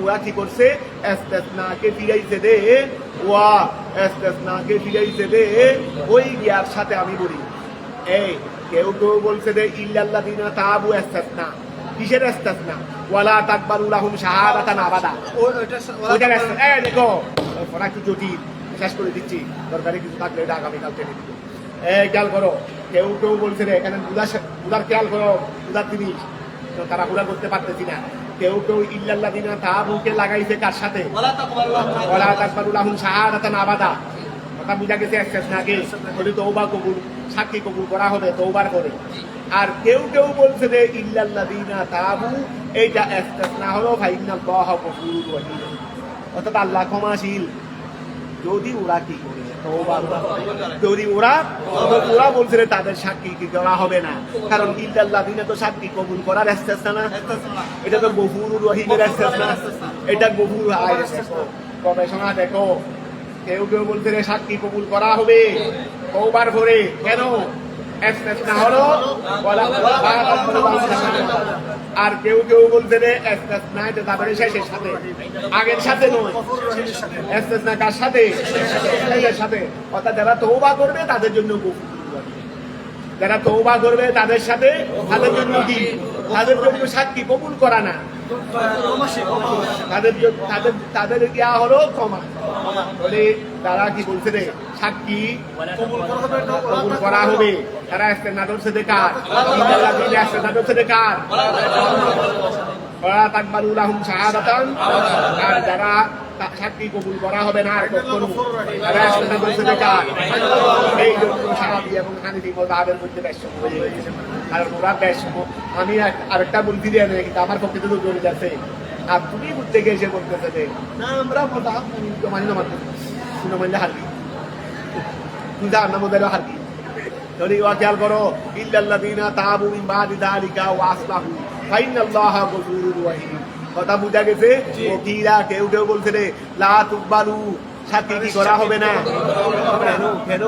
Speaker 1: ওরা কি করছে, ইসতিসনাকে ফিরাইছে দে, ওয়া ইসতিসনাকে ফিরাইছে দে ওই গিয়ার সাথে আমি বলি। এই কেউ কেউ বলছে যে ইল্লাল্লাযিনা তাবু ইসতিসনা, কিসের ইসতিসনা? ওয়ালা তাকবালু লাহুম শাহাদাতান আবাদা, ওইটা ইসতিসনা। এই দেখো ওরা কি জটিল, শেষ করে দিচ্ছি, দরকারি কিছু থাকলে এটা আগামীকাল টেনে দিব। এই খেয়াল করো, কেউ কেউ বলছে রে এখানে উদার খেয়াল করো, উদার জিনিস তো তারা পুরা করতে পারতেছি না। কেউ কেউ ইল্লাল্লাযিনা তাবুকে লাগাইছে কার সাথে? ওয়ালা তাকবালু লাহুম শাহাদাতান আবাদা। কথা বুঝা গেছে? ইসতিসনাকে বলি তওবা কবুল, সাক্ষী কবুল করা হবে তওবার করে। আর কেউ কেউ বলছে যে ইল্লাল্লাযিনা তাবু, এইটা ইসতিসনা হলো ফাইনাল্লাহা গফুরুর রহিম, অর্থাৎ আল্লাহ ক্ষমাশীল। যদি ওরা কি করে তওবা করে, যদি ওরা বলছে যে তাদের সাক্ষী কি করা হবে না, কারণ ইল্লাল্লাযিনা তো সাক্ষী কবুল করার ইসতিসনা না, এটা তো গফুরুর রহিমের ইসতিসনা, এটা গফুর আয় গবেষণা দেখো। কেউ কেউ বলছে যে সাক্ষী কবুল করা হবে তওবার করে, কেন? ইসতিসনা হলো আর কেউ কেউ বলছে যে ইসতিসনা এটা তাদের শেষের সাথে, আগের সাথে নয়। ইসতিসনা কার সাথে? শেষের সাথে। অর্থাৎ যারা তওবা করবে তাদের জন্য গফুর, যারা তওবা করবে তাদের সাথে, তাদের জন্য কি? তাদের জন্য সাক্ষী কবুল করা না, তাদের ইয়া হলো ক্ষমা। বলে তারা কি বলছে রে, সাক্ষী কবুল করা হবে। তারা ইসতিসনা ধরছে কার? ইল্লাল্লাযিনা ইসতিসনা ধরছে কার? ওয়ালা তাকবালু লাহুম শাহাদাতান, আর যারা সাক্ষী কবুল করা হবে না আর কখনো, তারা ইসতিসনা ধরছে কার? এই জন্য সাহাবী এবং হানাফি মাযহাবের মধ্যে বেশ হয়ে গেছে। আর ওরা বেশ, আমি আরেকটা বলতে দিয়ে নেই, কিন্তু আমার পক্ষে তো জড়িত আছে। আর তুমি ঘুরতে গিয়ে এসে বলতেছে যে না আমরা মানি না, মানতে শুনে মানলে হারবি, তুই যা না মধ্যে হারবি। তাহলে ওয়া খেয়াল করো, ইল্লাল্লাযিনা তাবু মিন বাদি যালিকা ওয়া আসলাহু ফাইনাল্লাহা গফুরুর রহিম। কথা বুঝা গেছে? ওকিরা কেউ কেউ বলছে রে লা তুকবালু, সাক্ষী কি করা হবে না, কেন?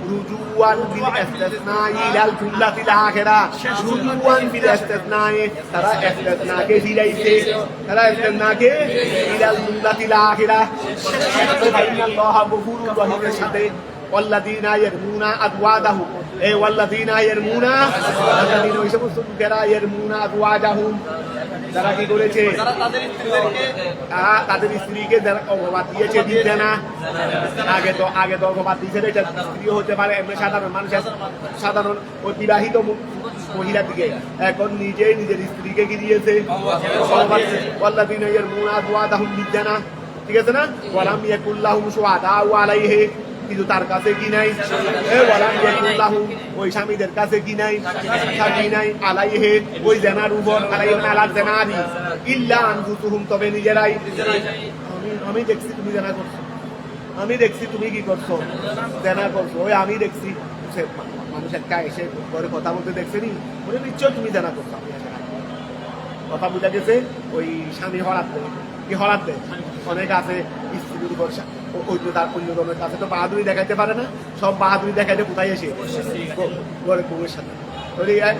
Speaker 1: রুজুয়ান বিল ইসতিসনাই ইলাল জুমলাতিল আখিরা, রুজুয়ান বিল ইসতিসনাই, তারা ইসতিসনাকে ফিরাইছে, তারা ইসতিসনাকে ইলাল জুমলাতিল আখিরা ফাইনাল্লাহা গফুরুর রহিমের সাথে। ওয়াল্লাযিনা ইয়ারমুনা আযওয়াজাহুম, এই ওয়াল্লাযিনা ইয়ারমুনা, ওয়াল্লাযিনা ওই সমস্ত লোকেরা ইয়ারমুনা আযওয়াজাহুম, যারা কি করেছে? তাদের স্ত্রীকে যারা অপবাদ দিয়েছে, দিতে না। আগে তো অপবাদ দিয়েছে, এটা স্ত্রীও হতে পারে, এমনি সাধারণ মানুষ, সাধারণ ওই বিবাহিত মহিলার দিকে। এখন নিজেই নিজের স্ত্রীকে কি দিয়েছে? ওয়াল্লাযিনা ইয়ারমুনা আযওয়াজাহুম দিতে না, ঠিক আছে না? ওয়ালাম ইয়াকুল্লাহুম শুহাদাউ আলাইহি, কিন্তু তার কাছে কি নাই? ওয়ালাম ইয়াকুল্লাহুম, ওই স্বামীদের কাছে কি নাই? সাক্ষী নাই। আলাইহি, ওই জেনার উপর, আলাইহি আলা জেনারি ইল্লা আনফুসুহুম, তবে নিজেরাই। আমি দেখছি তুমি জেনা করছো, আমি দেখছি তুমি কি করছো, জেনা করছো, ওই আমি দেখছি। মানুষ একটা এসে ঘরে কথা বলতে দেখছে নি, বলে নিশ্চয় তুমি জেনা করছো। কথা বুঝা গেছে? ওই স্বামী হরাত দেয়, কি হরাত দেয়? অনেক আছে স্ত্রীর উপর অন্যজনের কাছে তো বাহাদুরি দেখাইতে পারে না, সব বাহাদুরি দেখাইতে কোথায় এসে ঘরে বউয়ের সাথে।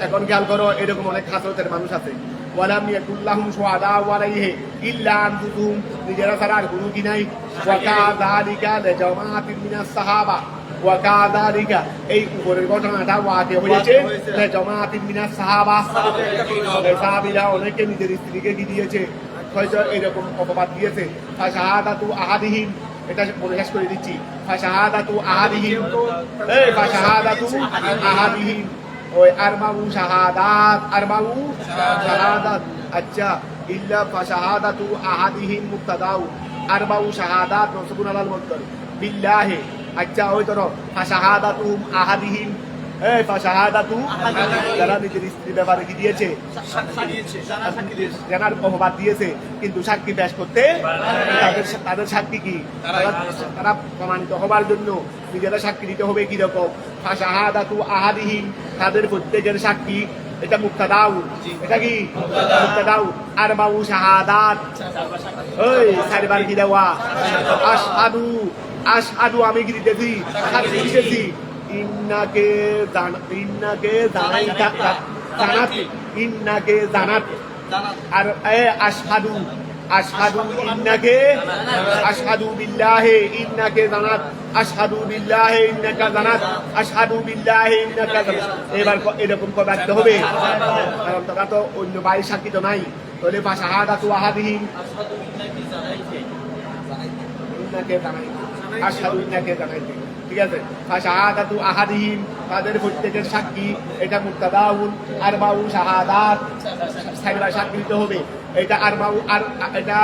Speaker 1: এখন খেয়াল করো, এরকম অনেক খাসরতের মানুষ আছে, ওয়ালাম ইয়াকুল্লাহুম শুহাদাউ আলাইহি ইল্লা আনফুসুহুম, নিজেরা ছাড়া আর কোনো কি নাই। ওয়া কাযালিকা লিজামাআতিন মিনাস সাহাবা, ওয়া কাযালিকা এই উপরের ঘটনাটা ওয়াকে হয়েছে লিজামাআতিন মিনাস সাহাবা, সাহাবীরা অনেকে নিজের স্ত্রীকে কি দিয়েছে, হয়তো এরকম অপবাদ দিয়েছে। ফাশাহাদাতু আহাদিহিম, এটা বলে শেষ করে দিচ্ছি। ফাশাহাদাতু আহাদিহিম, এই ফাশাহাদাতু আহাদিহিম ওই আরবাউ শাহাদাত, আরবাউ শাহাদাত। আচ্ছা, ইল্লা ফাশাহাদাতু আহাদিহিম মুবতাদাউ, আরবাউ শাহাদাত মানসুবুন আলাল মুবতাদা বিল্লাহি। আচ্ছা, ওই ধরো ফাশাহাদাতু আহাদিহিম, এই ফাশাহাদাতু, যারা নিজের স্ত্রীর ব্যাপারে কি দিয়েছে, জানার অপবাদ দিয়েছে কিন্তু সাক্ষী পেশ করতে তাদের সাক্ষী কি, তারা প্রমাণিত হবার জন্য নিজেরা সাক্ষী দিতে হবে। কিরকম? ফাশাহাদাতু আহাদিহিম, তাদের প্রত্যেকের সাক্ষী, এটা মুক্তাদাউ, এটা কি মুক্তাদাউ। আরবাউ শাহাদাত, ওই চারবার কি দেওয়া, আশহাদু, আশহাদু আমি কি দিতেছি, সাক্ষী দিতেছি। ইন্নাকে জানাত, ইন্নাকে জানাত, আর আশহাদু, আশহাদু ইন্নাকে, আশহাদু বিল্লাহি ইন্নাকে জানাত, আশহাদু বিল্লাহি ইন্নাকা জানাত, আশহাদু বিল্লাহি ইন্নাকা জানাত। এবার এরকম করে রাখতে হবে, কারণ তারা তো অন্য বাইরে সাক্ষী তো নাই। তাহলে ফাশাহাদাতু আহাদিহিম, ইন্নাকে জানাইতে, আশহাদু ইন্নাকে জানাইতে, ঠিক আছে। ফাশাহাদাতু আহাদিহিম, তাদের প্রত্যেকের সাক্ষী, এটা মুক্তাদাউন। আরবাউ শাহাদাত, চারবার সাক্ষী দিতে হবে। এটা আরবাউ, আর এটা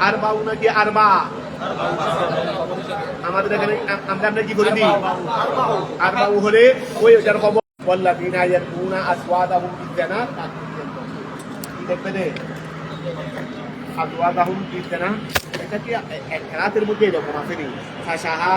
Speaker 1: আরবাউ নাকি আরবা? আমাদের এখানে আমরা কি বলে দিই, আরবাউ হলে ওই ওটার খবর। ওয়াল্লাযীনা ইয়ারমুনা আসওয়াদাহুম বিজ্জানা, কি দেখবে রে, আসওয়াদাহুম বিজ্জানা, এটা কি এক রাতের মধ্যে এরকম আসেনি। ফাশাহা